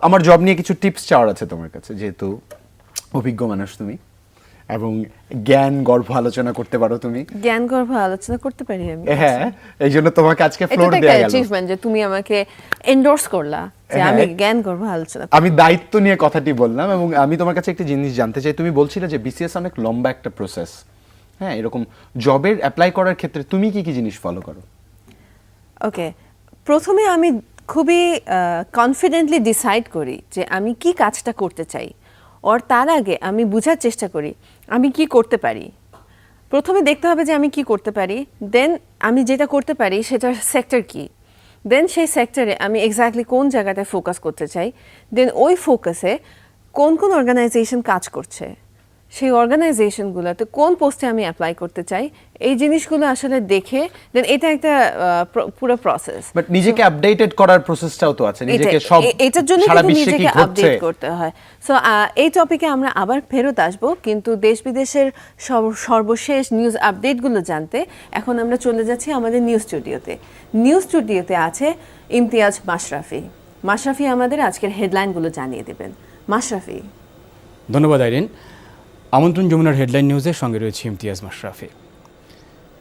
আমার জব নিয়ে কিছু টিপস চাওয়ার আছে তোমার কাছে, যেহেতু অভিজ্ঞ মানুষ তুমি এবং জ্ঞান গর্ভ আলোচনা করতে পারো তুমি। জ্ঞান গর্ভ আলোচনা করতে পারি আমি, হ্যাঁ, এই জন্য তোমাকে আজকে ফ্লোর দেয়া গেল। অ্যাচিভমেন্ট যে তুমি আমাকে এন্ডোর্স করলা যে আমি জ্ঞান গর্ভ আলোচনা। আমি দায়িত্ব নিয়ে কথাটি বললাম। এবং আমি তোমার কাছে একটা জিনিস জানতে চাই, তুমি বলছিলে যে বিসিএস অনেক লম্বা একটা প্রসেস, হ্যাঁ, এরকম জবের অ্যাপ্লাই করার ক্ষেত্রে তুমি কি কি জিনিস ফলো করো? ওকে, প্রথমে আমি খুবই কনফিডেন্টলি ডিসাইড করি যে আমি কি কাজটা করতে চাই, ওর তার আগে আমি বোঝার চেষ্টা করি আমি কি করতে পারি। প্রথমে দেখতে হবে যে আমি কি করতে পারি, দেন আমি যেটা করতে পারি সেটার সেক্টর কি, দেন সেই সেক্টরে আমি এক্স্যাক্টলি কোন জায়গাটায় ফোকাস করতে চাই, দেন ওই ফোকাসে কোন কোন অর্গানাইজেশন কাজ করছে, সেই অর্গানাইজেশনগুলোতে কোন পোস্টে আমি অ্যাপ্লাই করতে চাই, এই জিনিসগুলো আসলে দেখে দেন এটা একটা পুরো প্রসেস। বাট নিজেকে আপডেটেড করার প্রসেসটাও তো আছে, নিজেকে সব এটার জন্য সারা কিন্তু বিশ্বে কি নিজেকে ঘটছে আপডেট করতে হয়। সো এই টপিকে আমরা আবার ফেরত আসব, কিন্তু দেশ বিদেশের সর্বশেষ নিউজ আপডেটগুলো জানতে এখন আমরা চলে যাচ্ছি আমাদের নিউজ স্টুডিওতে। নিউজ স্টুডিওতে আছে ইমতিয়াজ মাশরাফি। মাশরাফি আমাদের আজকের হেডলাইনগুলো জানিয়ে দেবেন। মাশরাফি। ধন্যবাদ আইরিন। আমন্ত্রণ যমুনার হেডলাইন নিউজের সঙ্গে রয়েছে ইমতিয়াজ মাশরাফি।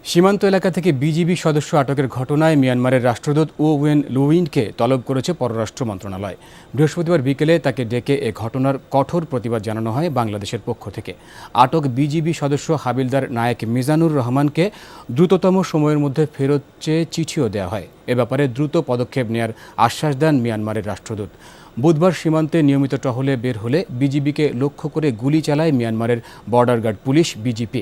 সীমান্ত এলাকা থেকে বিজিবি সদস্য আটকের ঘটনায় মিয়ানমারের রাষ্ট্রদূত ওয়েন লুইনকে তলব করেছে পররাষ্ট্র মন্ত্রণালয়। বৃহস্পতিবার বিকেলে তাকে ডেকে এ ঘটনার কঠোর প্রতিবাদ জানানো হয় বাংলাদেশের পক্ষ থেকে। আটক বিজিবি সদস্য হাবিলদার নায়েক মিজানুর রহমানকে দ্রুততম সময়ের মধ্যে ফেরত চেয়ে চিঠিও দেওয়া হয়। এ ব্যাপারে দ্রুত পদক্ষেপ নেয়ার আশ্বাস দেন মিয়ানমারের রাষ্ট্রদূত। বুধবার সীমান্তে নিয়মিত টহলে বের হলে বিজিবিকে লক্ষ্য করে গুলি চালায় মিয়ানমারের বর্ডার গার্ড পুলিশ বিজিপি।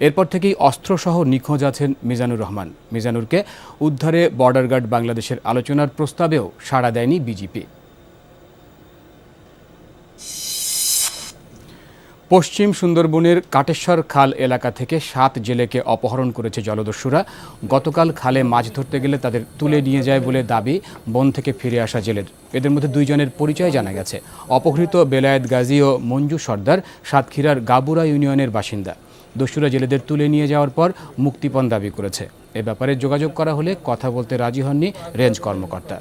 এরপর থেকেই অস্ত্রসহ নিখোঁজ আছেন মিজানুর রহমান। মিজানুরকে উদ্ধারে বর্ডার গার্ড বাংলাদেশের আলোচনার প্রস্তাবেও সাড়া দেয়নি বিজিপি। পশ্চিম সুন্দরবনের কাটেশ্বর খাল এলাকা থেকে 7 জেলেকে অপহরণ করেছে জলদস্যুরা। গতকাল খালে মাছ ধরতে গেলে তাদের তুলে নিয়ে যায় বলে দাবি বন থেকে ফিরে আসা জেলের। এদের মধ্যে 2 জনের পরিচয় জানা গেছে। অপহৃত বেলায়েত গাজী ও মঞ্জু সর্দার সাতক্ষীরার গাবুরা ইউনিয়নের বাসিন্দা। দস্যুরা জেলেদের তুলে নিয়ে যাওয়ার পর মুক্তিপণ দাবি করেছে। এ ব্যাপারে যোগাযোগ করা হলে কথা বলতে রাজি হননি রেঞ্জ কর্মকর্তা।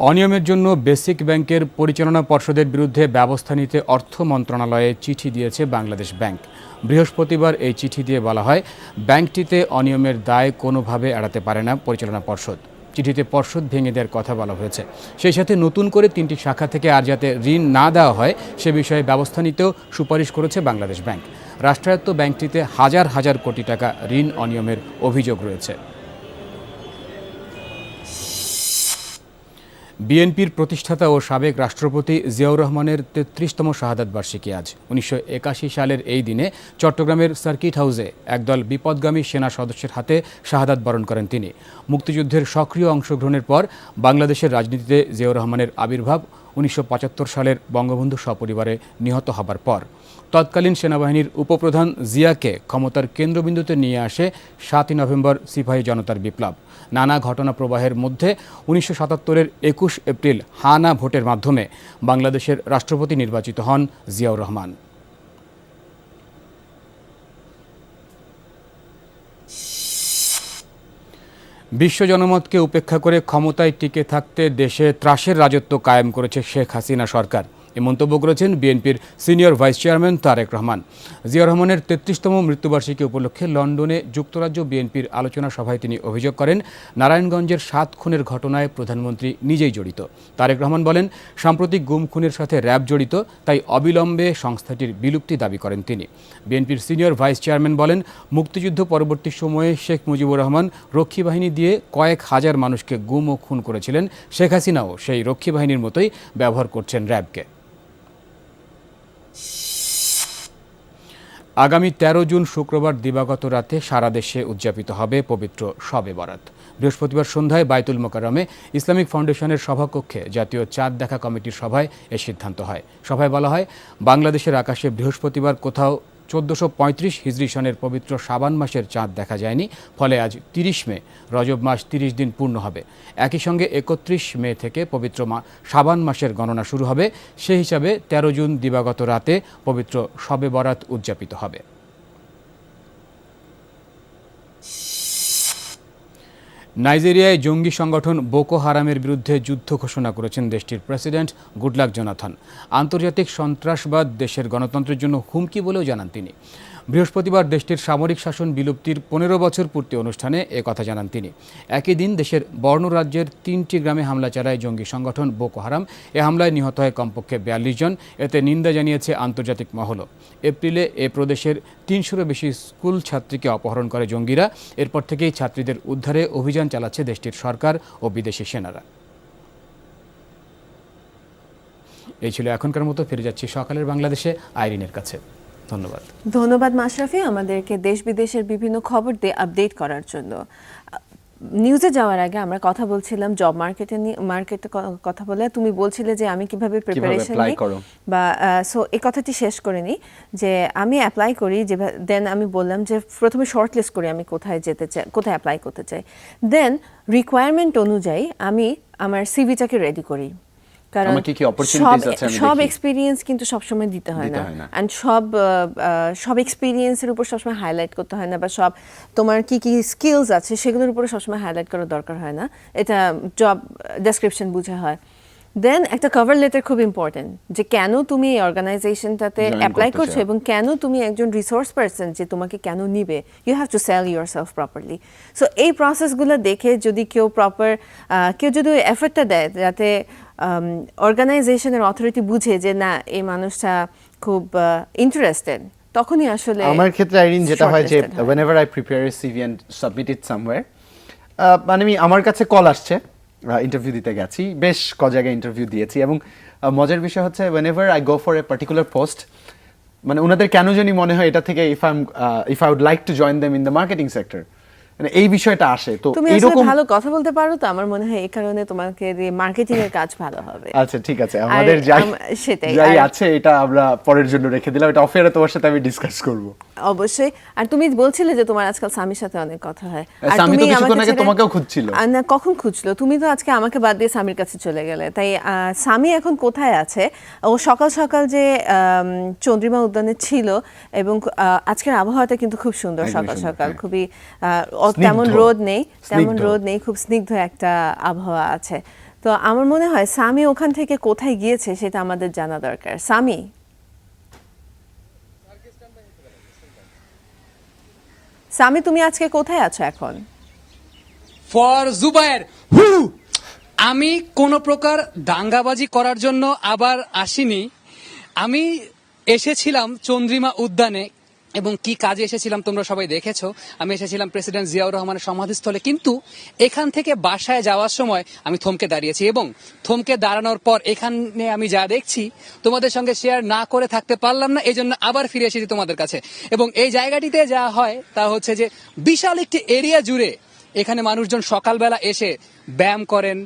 অনিয়মের জন্য বেসিক ব্যাংকের পরিচালনা পর্ষদের বিরুদ্ধে ব্যবস্থা নিতে অর্থ মন্ত্রণালয়ে চিঠি দিয়েছে বাংলাদেশ ব্যাংক। বৃহস্পতিবার এই চিঠি দিয়ে বলা হয়, ব্যাংকটিতে অনিয়মের দায় কোনোভাবে এড়াতে পারে না পরিচালনা পর্ষদ। চিঠিতে পর্ষদ ভেঙে দেওয়ার কথা বলা হয়েছে। সেই সাথে নতুন করে 3টি শাখা থেকে আর যাতে ঋণ না দেওয়া হয় সে বিষয়ে ব্যবস্থা নিতেও সুপারিশ করেছে বাংলাদেশ ব্যাংক। রাষ্ট্রায়ত্ত ব্যাংকটিতে হাজার হাজার কোটি টাকা ঋণ অনিয়মের অভিযোগ রয়েছে। বিএনপির প্রতিষ্ঠাতা ও সাবেক রাষ্ট্রপতি জিয়াউর রহমানের 33তম শাহাদাত বার্ষিকী আজ। 1981 সালের এই দিনে চট্টগ্রামের সার্কিট হাউসে একদল বিপদগামী সেনা সদস্যের হাতে শাহাদাত বরণ করেন তিনি। মুক্তিযুদ্ধের সক্রিয় অংশগ্রহণের পর বাংলাদেশের রাজনীতিতে জিয়াউর রহমানের আবির্ভাব 1975 সালের বঙ্গবন্ধু সপরিবারে নিহত হবার পর। তৎকালীন সেনাবাহিনীর উপপ্রধান জিয়াকে ক্ষমতার কেন্দ্রবিন্দুতে নিয়ে আসে 7ই নভেম্বর সিপাহী জনতার বিপ্লব। নানা ঘটনা প্রবাহের মধ্যে 1977-এর 21 এপ্রিল হা-না ভোটের মাধ্যমে বাংলাদেশের রাষ্ট্রপতি নির্বাচিত হন জিয়াউর রহমান। বিশ্ব জনমতকে উপেক্ষা করে ক্ষমতায় টিকে থাকতে দেশে ত্রাসের রাজত্ব কায়েম করেছে শেখ হাসিনা সরকার। এ মন্তব্য করেছেন বিএনপির senior vice chairman Tarique Rahman. Zia রহমানের 33তম মৃত্যুবার্ষিকী উপলক্ষে লন্ডনে যুক্তরাজ্য বিএনপির আলোচনা সভায় তিনি অভিযোগ করেন, নারায়ণগঞ্জের 7 খুনের ঘটনায় প্রধানমন্ত্রী নিজেই জড়িত। তারেক রহমান বলেন, সাম্প্রতিক গুম খুনের সাথে র্যাব জড়িত, তাই অবিলম্বে সংস্থাটির বিলুপ্তি দাবি করেন তিনি। বিএনপির সিনিয়র ভাইস চেয়ারম্যান বলেন, মুক্তিযুদ্ধ পরবর্তী সময়ে শেখ মুজিবুর রহমান রক্ষী বাহিনী দিয়ে কয়েক হাজার মানুষকে গুম ও খুন করেছিলেন। শেখ হাসিনাও সেই রক্ষী বাহিনীর মতোই ব্যবহার করছেন র্যাবকে। আগামী 13 জুন শুক্রবার দিবাগত রাতে সারা দেশে উদযাপিত হবে পবিত্র শবে বরাত। বৃহস্পতিবার সন্ধ্যায় বাইতুল মোকাররমে ইসলামিক ফাউন্ডেশনের সভাকক্ষে জাতীয় চাঁদ দেখা কমিটির সভায় এ সিদ্ধান্ত হয়। সভায় বলা হয়, বাংলাদেশের আকাশে বৃহস্পতিবার কোথাও 1435 হিজরি সনের পবিত্র শাবান মাসের চাঁদ দেখা যায়নি। ফলে আজ 30 মে রজব মাস 30 দিন পূর্ণ হবে। একই সঙ্গে 31 মে থেকে পবিত্র শাবান মাসের গণনা শুরু হবে। সেই হিসাবে 13 জুন দিবাগত রাতে পবিত্র শবে বরাত উদযাপিত হবে। নাইজেরিয়ায় জঙ্গি সংগঠন বোকো হারামের বিরুদ্ধে যুদ্ধ ঘোষণা করেছেন দেশটির প্রেসিডেন্ট গুডলাক জোনাথন। আন্তর্জাতিক সন্ত্রাসবাদ দেশের গণতন্ত্রের জন্য হুমকি বলেও জানান তিনি। বৃহস্পতিবার দেশটির সামরিক শাসন বিলুপ্তির 15 বছর পূর্তি অনুষ্ঠানে কথা জানান তিনি। একই দিন দেশের বর্নো রাজ্যের 3টি গ্রামে হামলা চালায় জঙ্গি সংগঠন বোকো হারাম। এ হামলায় নিহত হয় কমপক্ষে 42 জন। এতে নিন্দা জানিয়েছে আন্তর্জাতিক মহলও। এপ্রিলে এ প্রদেশের 300-এরও বেশি স্কুল ছাত্রীকে অপহরণ করে জঙ্গিরা। এরপর থেকেই ছাত্রীদের উদ্ধারে অভিযান চালাচ্ছে দেশটির সরকার ও বিদেশি সেনারা। এই ছিল এখনকার মতো। ফিরে যাচ্ছি সকালের বাংলাদেশে আইরিনের কাছে। ধন্যবাদ। ধন্যবাদ মাশরাফি, আমাদেরকে দেশ বিদেশের বিভিন্ন খবর দিয়ে আপডেট করার জন্য। নিউজে যাওয়ার আগে আমরা কথা বলছিলাম জব মার্কেটে কথা বলে, তুমি বলছিলে যে আমি কিভাবে প্রিপারেশন নিই বা সো এই কথাটি শেষ করে নিই যে আমি অ্যাপ্লাই করি, যে দেন আমি বললাম যে প্রথমে শর্ট লিস্ট করি আমি কোথায় যেতে চাই, কোথায় অ্যাপ্লাই করতে চাই। দেন রিকোয়ারমেন্ট অনুযায়ী আমি আমার সিভিটাকে রেডি করি, কারণ আমার কি কি opportunities আছে আমি সব দেখি। এক্সপিরিয়েন্স কিন্তু সবসময় দিতে হয় দিতে না, হয় না। অ্যান্ড সব এক্সপিরিয়েন্সের উপর সবসময় হাইলাইট করতে হয় না, বা তোমার কি কি স্কিলস আছে সেগুলোর উপরে সবসময় হাইলাইট করার দরকার হয় না, এটা জব ডেসক্রিপশন বুঝে হয়। দেন একটা কভার লেটার খুব ইম্পর্টেন্ট, যে কেন তুমি এই অর্গানাইজেশনটাতে Join অ্যাপ্লাই করতে করছো চাও। এবং কেন তুমি একজন রিসোর্স পারসন, যে তোমাকে কেন নিবে। You have to sell yourself properly. So এই প্রসেসগুলো দেখে যদি কেউ যদি এফর্টটা দেয় যাতে অর্গানাইজেশনের অথরিটি বুঝে যে না এই মানুষটা খুব ইন্টারেস্টেড, তখনই আসলে আমার ক্ষেত্রে আইরিন যেটা হয় যে shortlisted হয়। whenever I prepare a CV and submit it somewhere, মানে আমার কাছে কল আসছে, ইন্টারভিউ দিতে গেছি, বেশ ক জায়গায় ইন্টারভিউ দিয়েছি, এবং মজার বিষয় হচ্ছে whenever I go for a particular post, মানে ওনাদের কেন জানি মনে হয় এটা থেকে if I would like to join them in the marketing sector, মানে এই বিষয়টা আসে। তো তুমি আসলে এইরকম ভালো কথা বলতে পারো, তো আমার মনে হয় এই কারণে তোমাকে দিয়ে মার্কেটিং এর কাজ ভালো হবে। আচ্ছা ঠিক আছে, আমাদের সেটাই যাই আর আছে এটা আমরা পরের জন্য রেখে দিলাম, এটা অফেয়ারে তোমার সাথে আমি ডিসকাস করব। অবশ্যই। আর তুমি বলছিলে যে তোমার আজকাল স্বামীর সাথে অনেক কথা হয়, আর স্বামী তো তুমি কিছুক্ষণ আমাকে আগে ছেড়ে- তোমাকেও খুঁজছিল। না, কখন খুঁজলো? তুমি তো আজকে আমাকে বাদ দিয়ে স্বামীর কাছে চলে গেলে। তাই স্বামী এখন কোথায় আছে? ও সকাল সকাল যে চন্দ্রিমা উদ্যানে ছিল, এবং আজকের আবহাওয়াটা কিন্তু খুব সুন্দর, একদমই সকাল সুন্দর, সকাল হ্যাঁ। খুবই স্নিগ্ধ। তেমন রোদ নেই, স্নিগ্ধ। খুব স্নিগ্ধ একটা আবহাওয়া আছে। তো আমার মনে হয় স্বামী ওখান থেকে কোথায় গিয়েছে সেটা আমাদের জানা দরকার। স্বামী, তুমি আজকে কোথায় আছো এখন? ফর জুবায়ের, আমি কোনো প্রকার দাঙ্গাবাজি করার জন্য আবার আসিনি। আমি এসেছিলাম চন্দ্রিমা উদ্যানে, এবং কি কাজে এসেছিলাম তোমরা সবাই দেখেছো। আমি এসেছিলাম প্রেসিডেন্ট জিয়াউর রহমানের সমাধিস্থলে, কিন্তু এখান থেকে বাসায় যাওয়ার সময় আমি থমকে দাঁড়িয়েছি, এবং থমকে দাঁড়ানোর পর এখানে আমি যা দেখছি তোমাদের সঙ্গে শেয়ার না করে থাকতে পারলাম না, এই জন্য আবার ফিরে এসেছি তোমাদের কাছে। এবং এই জায়গাটিতে যা হয় তা হচ্ছে যে বিশাল একটি এরিয়া জুড়ে এখানে মানুষজন সকালবেলা এসে ব্যায়াম করেন,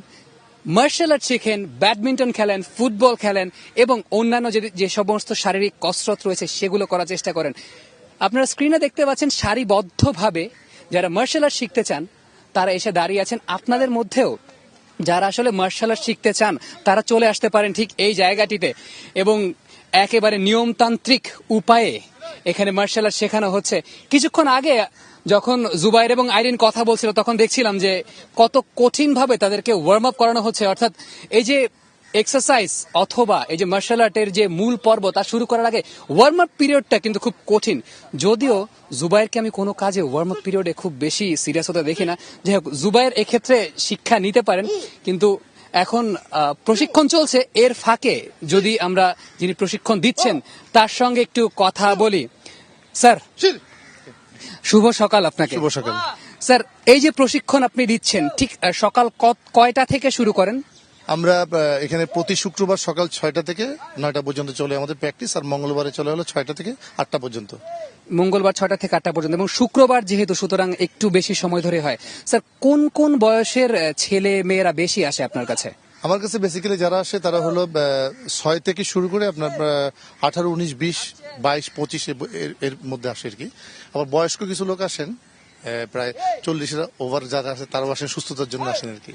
মার্শাল আর্ট শেখেন, ব্যাডমিন্টন খেলেন, ফুটবল খেলেন, এবং অন্যান্য যে সমস্ত শারীরিক কসরত রয়েছে সেগুলো করার চেষ্টা করেন। আপনারা স্ক্রিনে দেখতে পাচ্ছেন সারিবদ্ধভাবে যারা মার্শাল আর্ট শিখতে চান তারা এসে দাঁড়িয়ে আছেন। আপনাদের মধ্যেও যারা আসলে মার্শাল আর্ট শিখতে চান তারা চলে আসতে পারেন ঠিক এই জায়গাটিতে, এবং একেবারে নিয়মতান্ত্রিক উপায়ে এখানে মার্শাল আর্ট শেখানো হচ্ছে। কিছুক্ষণ আগে যখন জুবাইর এবং আইরিন কথা বলছিল তখন দেখছিলাম যে কত কঠিনভাবে তাদেরকে ওয়ার্ম আপ করানো হচ্ছে, অর্থাৎ এই যে এক্সারসাইজ অথবা এই যে মার্শাল আর্টের যে মূল পর্ব তা শুরু করার আগে ওয়ার্ম আপ পিরিয়ডটা কিন্তু খুব কঠিন। যদিও জুবাইরকে আমি কোনো কাজে ওয়ার্ম আপ পিরিয়ডে খুব বেশি সিরিয়াস হতে দেখি না। যাই হোক, জুবাইর এক্ষেত্রে শিক্ষা নিতে পারেন, কিন্তু এখন প্রশিক্ষণ চলছে। এর ফাঁকে যদি আমরা যিনি প্রশিক্ষণ দিচ্ছেন তার সঙ্গে একটু কথা বলি। স্যার, শুভ সকাল আপনাকে। শুভ সকাল। স্যার, এই যে প্রশিক্ষণ আপনি দিচ্ছেন ঠিক সকাল কয়টা থেকে শুরু করেন? আমরা এখানে প্রতি শুক্রবার সকাল 6টা থেকে 9টা পর্যন্ত চলে আমাদের প্র্যাকটিস, আর মঙ্গলবারে চলে হলো 6টা থেকে 8টা পর্যন্ত। মঙ্গলবার 6টা থেকে 8টা পর্যন্ত, এবং শুক্রবার যেহেতু সুতরাং একটু বেশি সময় ধরে হয়। স্যার, কোন কোন বয়সের ছেলে মেয়েরা বেশি আসে আপনার কাছে? আমার কাছে বেসিক্যালি যারা আসে তারা হলো 6 থেকে শুরু করে আপনার 18, 19, 20, 22, 25 এর মধ্যে আসে আর কি। আবার বয়স্ক কিছু লোক আসেন, প্রায় 40-এর ওভার যারা আসে তারাও আসেন, সুস্থতার জন্য আসেন আর কি।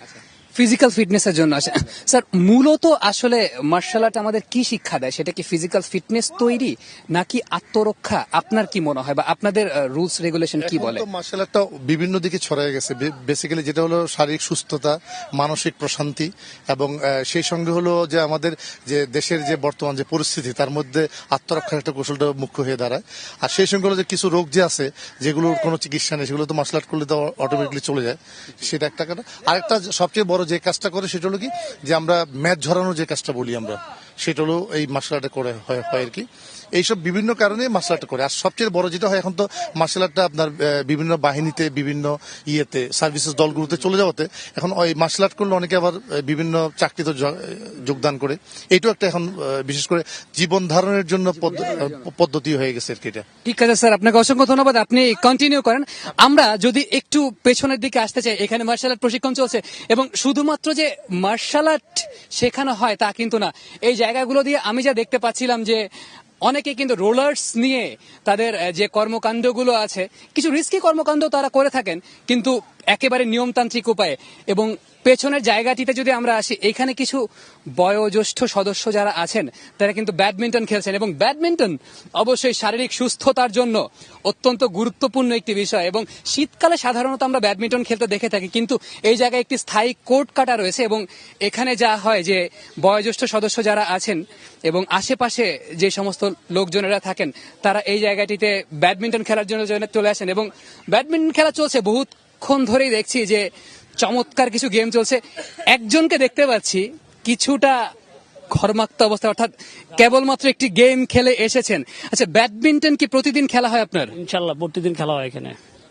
ফিজিক্যাল ফিটনেসের জন্য আসে। স্যার, মূলত আসলে মার্শাল আর্ট আমাদের কি শিক্ষা দেয়? সেটা কি ফিজিক্যাল ফিটনেস তৈরি নাকি আত্মরক্ষা? আপনার কি মনে হয়, বা আপনাদের রুলস রেগুলেশন কি বলে? মার্শাল আর্টটা বিভিন্ন দিকে ছড়ায় গেছে। বেসিক্যালি যেটা হলো শারীরিক সুস্থতা, মানসিক প্রশান্তি, এবং সেই সঙ্গে হলো যে আমাদের যে দেশের যে বর্তমান যে পরিস্থিতি তার মধ্যে আত্মরক্ষার একটা কৌশলটা মুখ্য হয়ে দাঁড়ায়। আর সেই সঙ্গে হলো যে কিছু রোগ যে আছে যেগুলোর কোনো চিকিৎসা নেই, সেগুলো তো মার্শাল আর্ট করলে তো অটোমেটিকলি চলে যায়, সেটা একটা কথা। আরেকটা সবচেয়ে বড় যে কাজটা করে সেটা হলো কি, যে আমরা ম্যাচ ঝরানোর যে কাজটা বলি আমরা, সেটা হলো এই মার্শাল আর্টে করে হয় আর কি। এইসব বিভিন্ন কারণে মার্শাল আর্ট করে। আর সবচেয়ে বড় যেটা হয় এখন তো মার্শাল আর্টটা আপনার বিভিন্ন বাহিনীতে, বিভিন্ন ইয়েতে, সার্ভিসেস দলগুলোতে চলে যাওয়াতে এখন ওই মার্শাল আর্ট করলে অনেকে আবার বিভিন্ন চাকরিতে যোগদান করে। এইটাও একটা এখন বিশেষ করে জীবন ধারণের জন্য পদ্ধতি হয়ে গেছে আর কি এটা। ঠিক আছে স্যার, আপনাকে অসংখ্য ধন্যবাদ, আপনি কন্টিনিউ করেন। আমরা যদি একটু পেছনের দিকে আসতে চাই, এখানে মার্শাল আর্ট প্রশিক্ষণ চলছে, এবং শুধুমাত্র যে মার্শাল আর্ট শেখানো হয় তা কিন্তু না। এই জায়গাগুলো দিয়ে আমি যা দেখতে পাচ্ছিলাম যে অনেকে কিন্তু রোলার্স নিয়ে তাদের যে কর্মকাণ্ডগুলো আছে, কিছু রিস্কি কর্মকাণ্ড তারা করে থাকেন, কিন্তু একেবারে নিয়মতান্ত্রিক উপায়ে। এবং পেছনের জায়গাটিতে যদি আমরা আসি, এখানে কিছু বয়োজ্যেষ্ঠ সদস্য যারা আছেন তারা কিন্তু ব্যাডমিন্টন খেলছেন, এবং ব্যাডমিন্টন অবশ্যই শারীরিক সুস্থতার জন্য অত্যন্ত গুরুত্বপূর্ণ একটি বিষয়। এবং শীতকালে সাধারণত আমরা ব্যাডমিন্টন খেলতে দেখে থাকি, কিন্তু এই জায়গায় একটি স্থায়ী কোর্ট কাটা রয়েছে, এবং এখানে যা হয় যে বয়োজ্যেষ্ঠ সদস্য যারা আছেন এবং আশেপাশে যে সমস্ত লোকজনেরা থাকেন তারা এই জায়গাটিতে ব্যাডমিন্টন খেলার জন্য চলে আসেন, এবং ব্যাডমিন্টন খেলা চলছে বহুক্ষণ ধরেই দেখছি যে চমৎকার কিছু গেম চলছে। একজনকে দেখতে পাচ্ছি কিছুটা ঘর্মাক্ত অবস্থা, অর্থাৎ কেবলমাত্র একটি গেম খেলে এসেছেন। আচ্ছা, ব্যাডমিন্টন কি প্রতিদিন খেলা হয় আপনার? ইনশাল্লাহ প্রতিদিন খেলা হয় এখানে।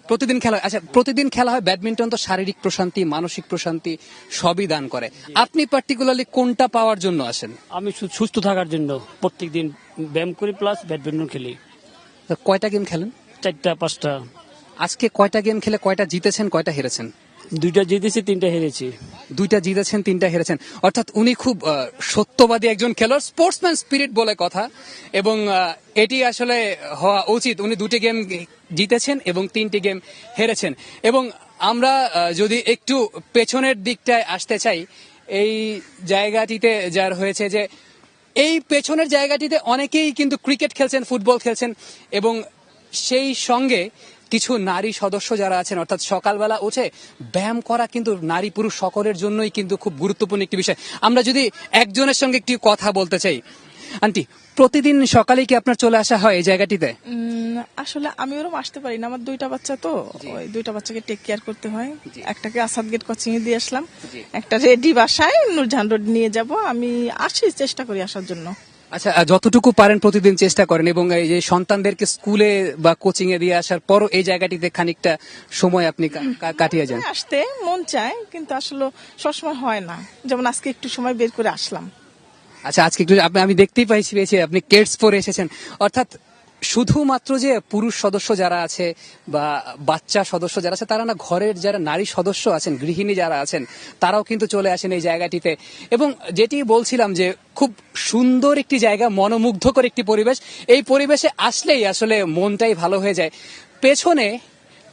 প্রতিদিন খেলা হয়? আচ্ছা, প্রতিদিন খেলা হয়। ব্যাডমিন্টন তো শারীরিক প্রশান্তি, মানসিক প্রশান্তি সবই দান করে। আপনি পার্টিকুলারলি কোনটা পাওয়ার জন্য আসেন? আমি সুস্থ থাকার জন্য প্রত্যেকদিন ব্যায়াম করি প্লাস ব্যাডমিন্টন খেলি। কয়টা গেম খেলেন? 4টা 5টা। আজকে কয়টা গেম খেলে কয়টা জিতেছেন, কয়টা হেরেছেন? 2টা জিতেছি 3টা হেরেছি। 2টা জিতেছেন, 3টা হেরেছেন, অর্থাৎ উনি খুব সত্যবাদী একজন খেলোয়াড়, স্পোর্টসম্যান স্পিরিট বলে কথা, এবং এটি আসলে হওয়া উচিত। উনি 2টি গেম জিতেছেন এবং 3টি গেম হেরেছেন। এবং আমরা যদি একটু পেছনের দিকটায় আসতে চাই, এই জায়গাটিতে যার হয়েছে যে এই পেছনের জায়গাটিতে অনেকেই কিন্তু ক্রিকেট খেলছেন, ফুটবল খেলছেন, এবং সেই সঙ্গে কিছু নারী সদস্য যারা আছেন, অর্থাৎ সকালবেলা উঠে ব্যায়াম করা কিন্তু নারী পুরুষ সকলের জন্যই কিন্তু খুব গুরুত্বপূর্ণ একটি বিষয়। আমরা যদি একজনের সঙ্গে একটি কথা বলতে চাই, আন্টি, প্রতিদিন সকালে কি আপনার চলে আসা হয় এই জায়গাটিতে? আসলে আমি ওরকম আসতে পারি না, আমার 2টা বাচ্চা, তো ওই 2টা বাচ্চাকে টেক কেয়ার করতে হয়। একটাকে আসাদ গেট কোচিং এ দিয়ে আসলাম, একটা রেডি বাসায় নূরজাহান রোড নিয়ে যাব। আমি আসি, চেষ্টা করি আসার জন্য। আচ্ছা, যতটুকু পারেন প্রতিদিন চেষ্টা করেন, এবং এই যে সন্তানদেরকে স্কুলে বা কোচিং এ দিয়ে আসার পরও এই জায়গাটিতে খানিকটা সময় আপনি কাটিয়ে যান। আসতে মন চায় কিন্তু আসলে সবসময় হয় না, যেমন আজকে একটু সময় বের করে আসলাম। আচ্ছা, আজকে একটু আমি দেখতেই পেয়েছি আপনি কেডস পরে এসেছেন, অর্থাৎ শুধুমাত্র যে পুরুষ সদস্য যারা আছে বা বাচ্চা সদস্য যারা আছে তারা না, ঘরের যারা নারী সদস্য আছেন, গৃহিণী যারা আছেন, তারাও কিন্তু চলে আসেন এই জায়গাটিতে। এবং যেটি বলছিলাম যে খুব সুন্দর একটি জায়গা, মনোমুগ্ধকর একটি পরিবেশ। এই পরিবেশে আসলেই আসলে মনটাই ভালো হয়ে যায়। পেছনে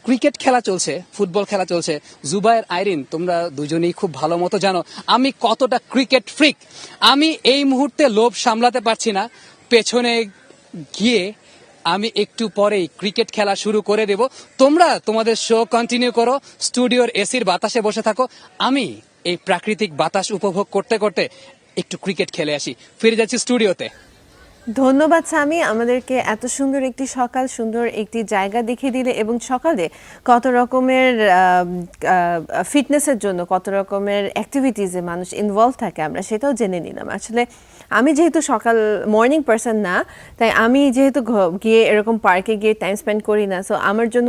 ক্রিকেট খেলা চলছে, ফুটবল খেলা চলছে। জুবায়ের, আইরিন, তোমরা দুজনেই খুব ভালো মতো জানো আমি কতটা ক্রিকেট ফ্রিক। আমি এই মুহূর্তে লোভ সামলাতে পারছি না, পেছনে গিয়ে আমি একটু পরেই ক্রিকেট খেলা শুরু করে দেব। তোমরা তোমাদের শো কন্টিনিউ করো, স্টুডিওর এসির বাতাসে বসে থাকো, আমি এই প্রাকৃতিক বাতাস উপভোগ করতে করতে একটু ক্রিকেট খেলে আসি। ফিরে যাচ্ছি স্টুডিওতে। ধন্যবাদ স্বামী, আমাদেরকে এত সুন্দর একটি সকাল, সুন্দর একটি জায়গা দেখিয়ে দিলে, এবং সকালে কত রকমের ফিটনেসের জন্য কত রকমের অ্যাক্টিভিটিসে মানুষ ইনভলভ থাকে আমরা সেটাও জেনে নিলাম। আসলে আমি যেহেতু সকাল মর্নিং পারসন না, তাই আমি যেহেতু গিয়ে এরকম পার্কে গিয়ে টাইম স্পেন্ড করি না, সো আমার জন্য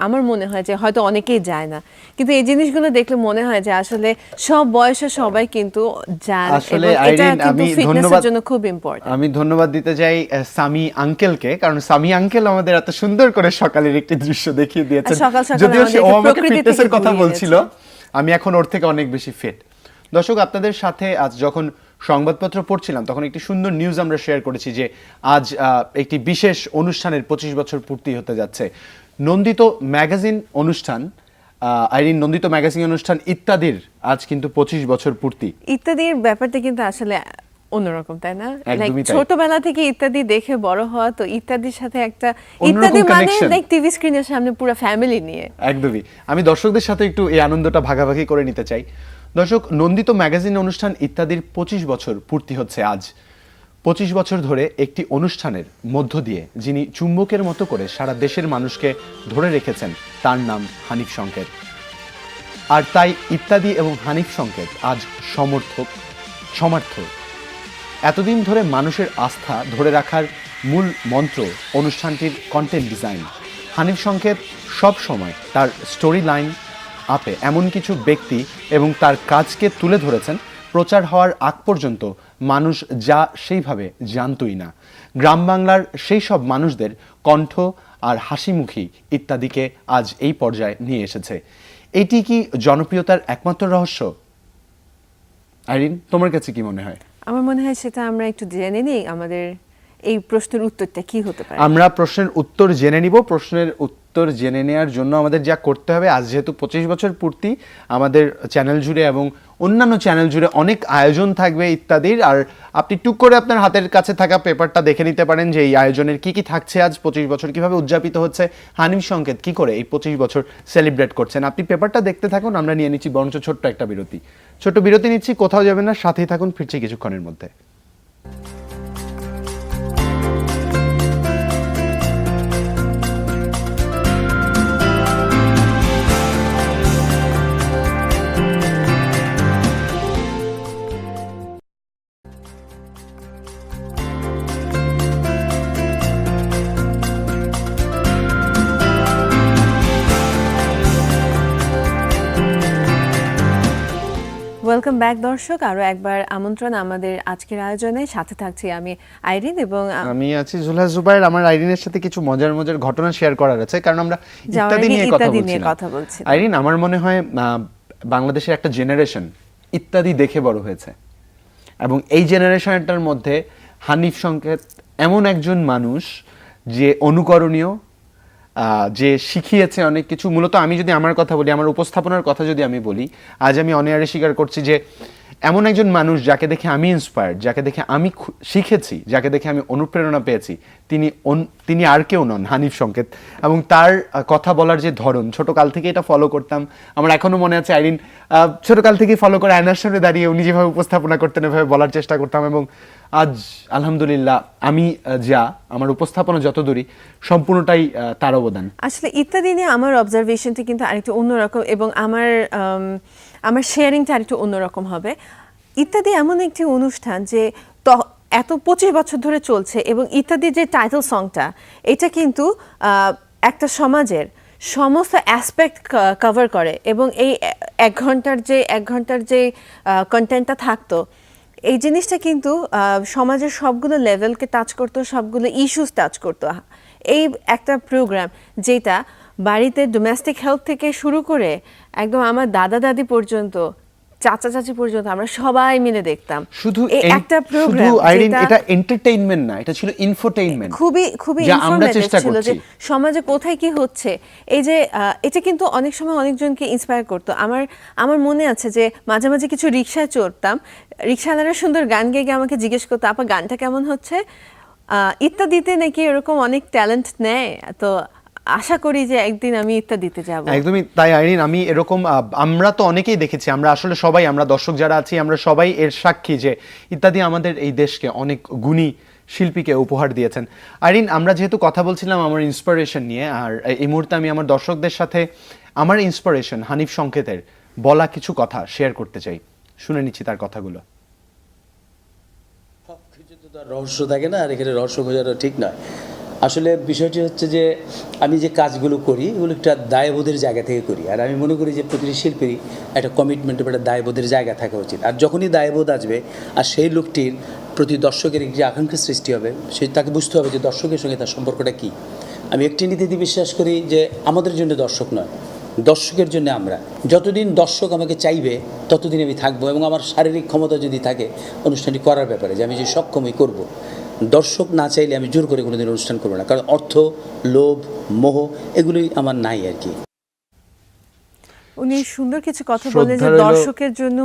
আমার মনে হয় যে হয়তো অনেকেই যায় না, কিন্তু এই জিনিসগুলো দেখলে মনে হয় যে আসলে সব বয়সে সবাই কিন্তু যান, আসলে এবং এটা আইরিন, কিন্তু আমি ফিটনেসের জন্য খুব ইম্পর্টেন্ট। আমি ধন্যবাদ দিতে চাই সামি আঙ্কেলকে, কারণ সামি আঙ্কেল আমাদের এত সুন্দর করে সকালের একটি দৃশ্য দেখিয়ে দিয়েছেন। সকাল সকাল যদিও সে আমাদেরকে আমাকে প্রকৃতি ফিটনেসের থেকে কথা ঘুরিয়ে বলছিল, আমি এখন ওর থেকে অনেক বেশি ফিট। দর্শক, আপনাদের সাথে আজ যখন সংবাদপত্র পড়ছিলাম তখন একটি সুন্দর নিউজ আমরা শেয়ার করেছি যে আজ একটি বিশেষ অনুষ্ঠানের 25 বছর পূর্তি হতে যাচ্ছে। নন্দিত ম্যাগাজিন অনুষ্ঠান, আইরিন, নন্দিত ম্যাগাজিন অনুষ্ঠান ইত্যাদির আজ কিন্তু 25 বছর পূর্তি। ইত্যাদির ব্যাপারটা কিন্তু আসলে অন্যরকম, তাই না? একদমই তাই। ছোটবেলা থেকে ইত্যাদি দেখে বড় হওয়া, তো ইত্যাদির সাথে একটা অন্যরকম ইত্যাদি মানে connection। লাইক টিভি স্ক্রিনের সামনে পুরো ফ্যামিলি নিয়ে। একদমই। আমি দর্শকদের সাথে একটু এই আনন্দটা ভাগাভাগি করে নিতে চাই। দর্শক, নন্দিত ম্যাগাজিন অনুষ্ঠান ইত্যাদির 25 বছর পূর্তি হচ্ছে আজ। 25 বছর ধরে একটি অনুষ্ঠানের মধ্য দিয়ে যিনি চুম্বকের মতো করে সারা দেশের মানুষকে ধরে রেখেছেন, তার নাম হানিফ সংকেত। আর তাই ইত্যাদি এবং হানিফ সংকেত আজ সমার্থক। এতদিন ধরে মানুষের আস্থা ধরে রাখার মূল মন্ত্র অনুষ্ঠানটির কন্টেন্ট ডিজাইন। হানিফ সংকেত সব সময় তার স্টোরি লাইন আপে এমন কিছু ব্যক্তি এবং তার কাজকে তুলে ধরেছেন প্রচার হওয়ার আগ পর্যন্ত মানুষ যা সেইভাবে জানতই না। গ্রাম বাংলার সেই সব মানুষদের কণ্ঠ আর হাসিমুখী ইত্যাদিকে আজ এই পর্যায়ে নিয়ে এসেছে। এটি কি জনপ্রিয়তার একমাত্র রহস্য? আইরিন, তোমার কাছে কি মনে হয়? আমার মনে হয় সেটা আমরা একটু জেনে নিই আমাদের এই প্রশ্নের উত্তরটা কি হতে পারে? আমরা প্রশ্নের উত্তর জেনে নিব। প্রশ্নের উত্তর জেনে নেওয়ার জন্য আমাদের যা করতে হবে, আজ যেহেতু 25 বছর পূর্তি, আমাদের চ্যানেল জুড়ে এবং অন্যান্য চ্যানেল জুড়ে অনেক আয়োজন থাকবে ইত্যাদির। আর আপনি টুক করে আপনার হাতের কাছে থাকা পেপারটা দেখে নিতে পারেন যে এই আয়োজনের কি কি থাকছে, আজ 25 বছর কিভাবে উদযাপিত হচ্ছে, হানিফ সংকেত কি করে এই 25 বছর সেলিব্রেট করছেন। আপনি পেপারটা দেখতে থাকুন, আমরা নিয়ে নিচ্ছি বরঞ্চ ছোট্ট একটা বিরতি। ছোট্ট বিরতি নিচ্ছি, কোথাও যাবেন না, সাথেই থাকুন, ফিরছি কিছুক্ষণের মধ্যে। ওয়েলকাম ব্যাক দর্শক, আরো একবার আমন্ত্রণ আমাদের আজকের আয়োজনে। সাথে থাকছি আমি আইরিন এবং আমি আছি জুলহা জুবাইর। আমার আইরিনের সাথে কিছু মজার মজার ঘটনা শেয়ার করার আছে, কারণ আমরা ইত্যাদি নিয়ে কথা বলছি। আইরিন, আমার মনে হয় বাংলাদেশের একটা জেনারেশন ইত্যাদি দেখে বড় হয়েছে, এবং এই জেনারেশনটার মধ্যে হানিফ সংকেত এমন একজন মানুষ যে অনুকরণীয়, যে শিখিয়েছে অনেক কিছু। মূলত আমি যদি আমার কথা বলি, আমার উপস্থাপনার কথা যদি আমি বলি, আজ আমি অনেয়ারে স্বীকার করছি যে এমন একজন মানুষ যাকে দেখে আমি ইন্সপায়ার্ড, যাকে দেখে আমি শিখেছি, যাকে দেখে আমি অনুপ্রেরণা পেয়েছি, তিনি আর কেউ নন, হানিফ সংকেত। এবং তার কথা বলার যে ধরন, ছোটকাল থেকে এটা ফলো করতাম। আমার এখনো মনে আছে আইরিন, ছোটকাল থেকেই ফলো করে আয়নার সামনে দাঁড়িয়ে উনি যেভাবে উপস্থাপনা করতেন এভাবে বলার চেষ্টা করতাম। এবং আজ আলহামদুলিল্লাহ আমি আমার উপস্থাপনা যত দূরই, সম্পূর্ণটাই তার অবদান। আসলে ইত্যাদি নিয়ে আমার অবজারভেশনটা কিন্তু আরেকটু অন্যরকম, এবং আমার শেয়ারিংটা আরেকটু অন্যরকম হবে। ইত্যাদি এমন একটি অনুষ্ঠান যে এত 25 বছর ধরে চলছে, এবং ইত্যাদির যে টাইটেল সংটা, এটা কিন্তু একটা সমাজের সমস্ত অ্যাসপেক্ট কভার করে। এবং এই এক ঘন্টার যে কন্টেন্টটা থাকতো, এই জিনিসটা কিন্তু সমাজের সবগুলো লেভেলকে টাচ করতো, সবগুলো ইস্যুস টাচ করতো। এই একটা প্রোগ্রাম যেটা বাড়িতে ডোমেস্টিক হেলথ থেকে শুরু করে একদম আমার দাদা দাদি পর্যন্ত, চাচা চাচি পর্যন্ত আমরা সবাই মিলে দেখতাম। শুধু একটা প্রোগ্রাম, এটা এন্টারটেইনমেন্ট না, এটা ছিল ইনফোটেইনমেন্ট। খুবই ইনফরমেটিভ ছিল যে সমাজে কোথায় কি হচ্ছে। এই যে এটা কিন্তু অনেক সময় অনেকজনকে ইন্সপায়ার করতো। আমার মনে আছে যে মাঝে মাঝে কিছু রিক্সায় চড়তাম, রিক্সাওয়ালারা সুন্দর গান গেয়ে আমাকে জিজ্ঞেস করতো, আপা গানটা কেমন হচ্ছে। ইত্যাদিতে নাকি এরকম অনেক ট্যালেন্ট নেয়, তো আশা করি যে একদিন আমি ইত্যাদিতে যাব। একদমই তাই আইরিন, আমি এরকম আমরা তো অনেকেই দেখেছি, আমরা আসলে সবাই, আমরা দর্শক যারা আছি, আমরা সবাই এর সাক্ষী যে ইত্যাদি আমাদের এই দেশকে অনেক গুণী শিল্পীকে উপহার দিয়েছেন। আইরিন, আমরা যেহেতু কথা বলছিলাম আমার ইন্সপিরেশন নিয়ে, আর এই মুহূর্তে আমি আমার দর্শকদের সাথে আমার ইন্সপিরেশন হানিফ সংকেতের বলা কিছু কথা শেয়ার করতে চাই। শুনে নিচ্ছি তার কথাগুলো। সবকিছু তো তার রহস্য থাকে না, আর এখানে রহস্য খোঁজাটা ঠিক নয়। আসলে বিষয়টি হচ্ছে যে আমি যে কাজগুলো করি এগুলো একটা দায়বোধের জায়গা থেকে করি, আর আমি মনে করি যে প্রতিটি শিল্পীরই একটা কমিটমেন্টের একটা দায়বোধের জায়গা থাকা উচিত। আর যখনই দায়বোধ আসবে আর সেই লোকটির প্রতি দর্শকের একটি আকাঙ্ক্ষার সৃষ্টি হবে, সে তাকে বুঝতে হবে যে দর্শকের সঙ্গে তার সম্পর্কটা কী। আমি একটি নীতিতে বিশ্বাস করি যে আমাদের জন্য দর্শক নয়, দর্শকের জন্য আমরা। যতদিন দর্শক আমাকে চাইবে ততদিন আমি থাকবো, এবং আমার শারীরিক ক্ষমতা যদি থাকে অনুষ্ঠানটি করার ব্যাপারে, যে আমি যে সক্ষমই করব। দর্শক না চাইলে আমি জোর করে কোনোদিন অনুষ্ঠান করবো না, কারণ অর্থ, লোভ, মোহ এগুলোই আমার নাই আর কি। উনি সুন্দর কিছু কথা বললেন যে দর্শকের জন্য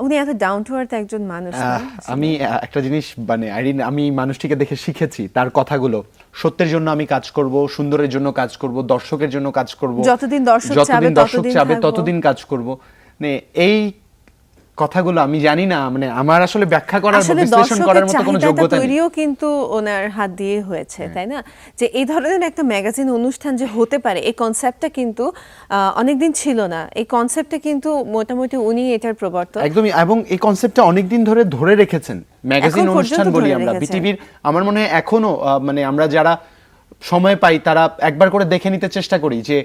উনি এত ডাউন টু আর্থ একজন মানুষ। আমি একটা জিনিস আইরিন, আমি মানুষটিকে দেখে শিখেছি তার কথাগুলো, সত্যের জন্য আমি কাজ করব, সুন্দরের জন্য কাজ করব, দর্শকের জন্য কাজ করব, যতদিন দর্শক চাবে ততদিন কাজ করব। এই কথাগুলো আমি জানি না, আমার আসলে ব্যাখ্যা করার বা বিশ্লেষণ করার মতো কোনো যোগ্যতা নেই। তৈরিও কিন্তু ওনার হাত দিয়ে হয়েছে, তাই না? যে এই ধরনের একটা ম্যাগাজিন অনুষ্ঠান যে হতে পারে, এই কনসেপ্টটা কিন্তু অনেকদিন ছিল না। এই কনসেপ্টটা কিন্তু মোটামুটি উনি এটার প্রবর্তক একদমই, এবং এই কনসেপ্টটা অনেকদিন ধরে রেখেছেন। ম্যাগাজিন অনুষ্ঠান বলি আমরা, বিটিভির আমার মনে হয় এখনো আমরা যারা সময় পাই তারা একবার করে দেখে নিতে চেষ্টা করি যে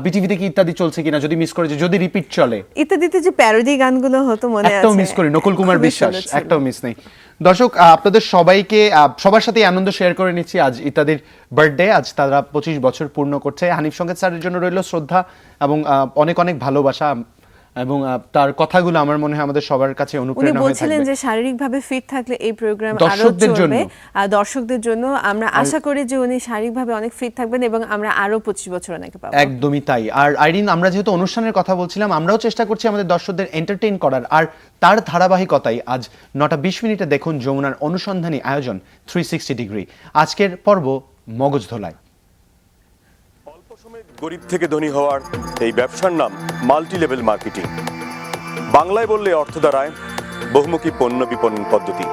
বিটিভিতে কি ইত্যাদি চলছে কিনা, যদি মিস করে, যদি রিপিট চলে। ইত্যাদিতে যে প্যারোডি গানগুলো হতো মনে আছে, একটাও মিস করি, নকুল কুমার বিশ্বাস, একটাও মিস নেই। দর্শক, আপনাদের সবাইকে সবার সাথে আনন্দ শেয়ার করে নিচ্ছি। আজ ইত্যাদির বার্থডে, আজ তারা 25 বছর পূর্ণ করছে। হানিফ সংকেত স্যারের জন্য রইল শ্রদ্ধা এবং অনেক অনেক ভালোবাসা। এবং তার কথাগুলো আমার মনে হয় আমাদের সবার কাছে উনি অনুপ্রেরণা হয়ে বলছিলেন থাকবে যে শারীরিকভাবে ফিট থাকলে এই প্রোগ্রাম আরো দর্শকদের চলবে, জন্য। আর দর্শকদের জন্য আমরা আশা করি যে উনি শারীরিকভাবে অনেক ফিট থাকবেন এবং আমরা আরো 25 বছর ওনাকে পাবো। একদমই তাই। আর আইরিন, আমরা যেহেতু অনুষ্ঠানের কথা বলছিলাম, আমরাও চেষ্টা করছি আমাদের দর্শকদের এন্টারটেইন করার, আর তার ধারাবাহিকতাই আজ 9:20 দেখুন যমুনার অনুসন্ধানী আয়োজন 360 ডিগ্রি। আজকের পর্ব মগজ ধোলায়। অল্প সময়ে গরিব থেকে ধনী হওয়ার এই ব্যবসার নাম মাল্টি লেভেল মার্কেটিং। বাংলায় বললে অর্থ দাঁড়ায় বহুমুখী পণ্য বিপণন পদ্ধতি।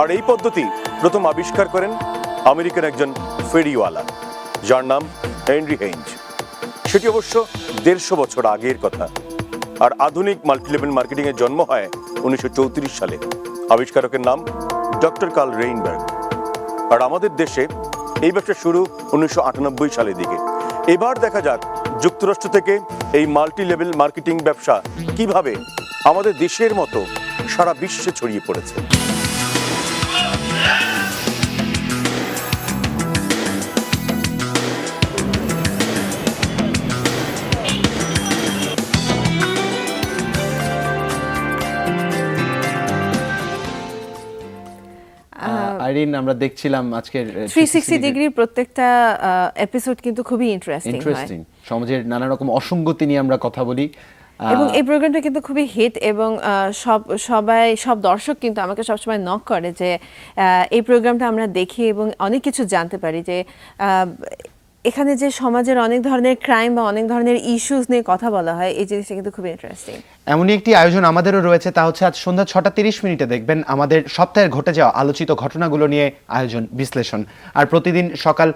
আর এই পদ্ধতি প্রথম আবিষ্কার করেন আমেরিকার একজন ফেরিওয়ালা, যার নাম হেনরি হেইঞ্জ। সেটি অবশ্য 150 বছর আগের কথা। আর আধুনিক মাল্টিলেভেল মার্কেটিং এর জন্ম হয় 1934 সালে। আবিষ্কারকের নাম ডক্টর কার্ল রেইনবার্গ। আর আমাদের দেশে এই ব্যবসা শুরু 1998 সালের দিকে। এবার দেখা যাক যুক্তরাষ্ট্র থেকে এই মাল্টি লেভেল মার্কেটিং ব্যবসা কিভাবে আমাদের দেশের মতো সারা বিশ্বে ছড়িয়ে পড়েছে। আইরিন, আমরা দেখছিলাম আজকের 360 ডিগ্রির প্রত্যেকটা এপিসোড কিন্তু খুবই ইন্টারেস্টিং হয় ইন্টারেস্টিং। সমাজের নানা রকম অসঙ্গতি নিয়ে আমরা কথা বলি এবং এই প্রোগ্রামটা কিন্তু খুবই হিট এবং সব দর্শক কিন্তু আমাকে সবসময় নক করে যে এই প্রোগ্রামটা আমরা দেখি এবং অনেক কিছু জানতে পারি যে এখানে যে সমাজের অনেক ধরনের ক্রাইম বা অনেক ধরনের ইস্যুস নিয়ে কথা বলা হয়, এই জিনিসটা কিন্তু খুবই ইন্টারেস্টিং। এমনই একটি আয়োজন আমাদেরও রয়েছে, তা হচ্ছে আজ সন্ধ্যা 6:30 দেখবেন আমাদের সপ্তাহের ঘটে যাওয়া আলোচিত ঘটনাগুলো নিয়ে আয়োজন বিশ্লেষণ। আর প্রতিদিন সকাল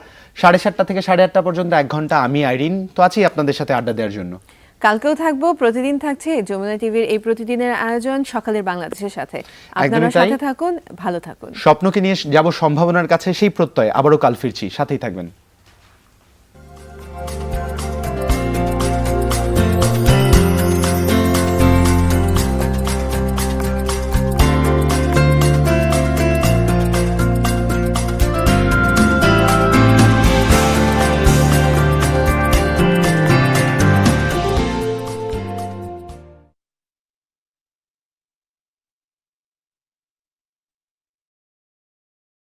7:30 থেকে 8:30 পর্যন্ত 1 ঘন্টা আমি আইরিন তো আছি আপনাদের সাথে আড্ডা দেওয়ার জন্য। কালকেও থাকবো, প্রতিদিন থাকছে যমুনা টিভির এই প্রতিদিনের আয়োজন সকালের বাংলাদেশের সাথে। আপনারা সাথে থাকুন, ভালো থাকুন। স্বপ্নকে নিয়ে যাব সম্ভাবনার কাছে, সেই প্রত্যয় আবারও কাল ফিরছি, সাথেই থাকবেন।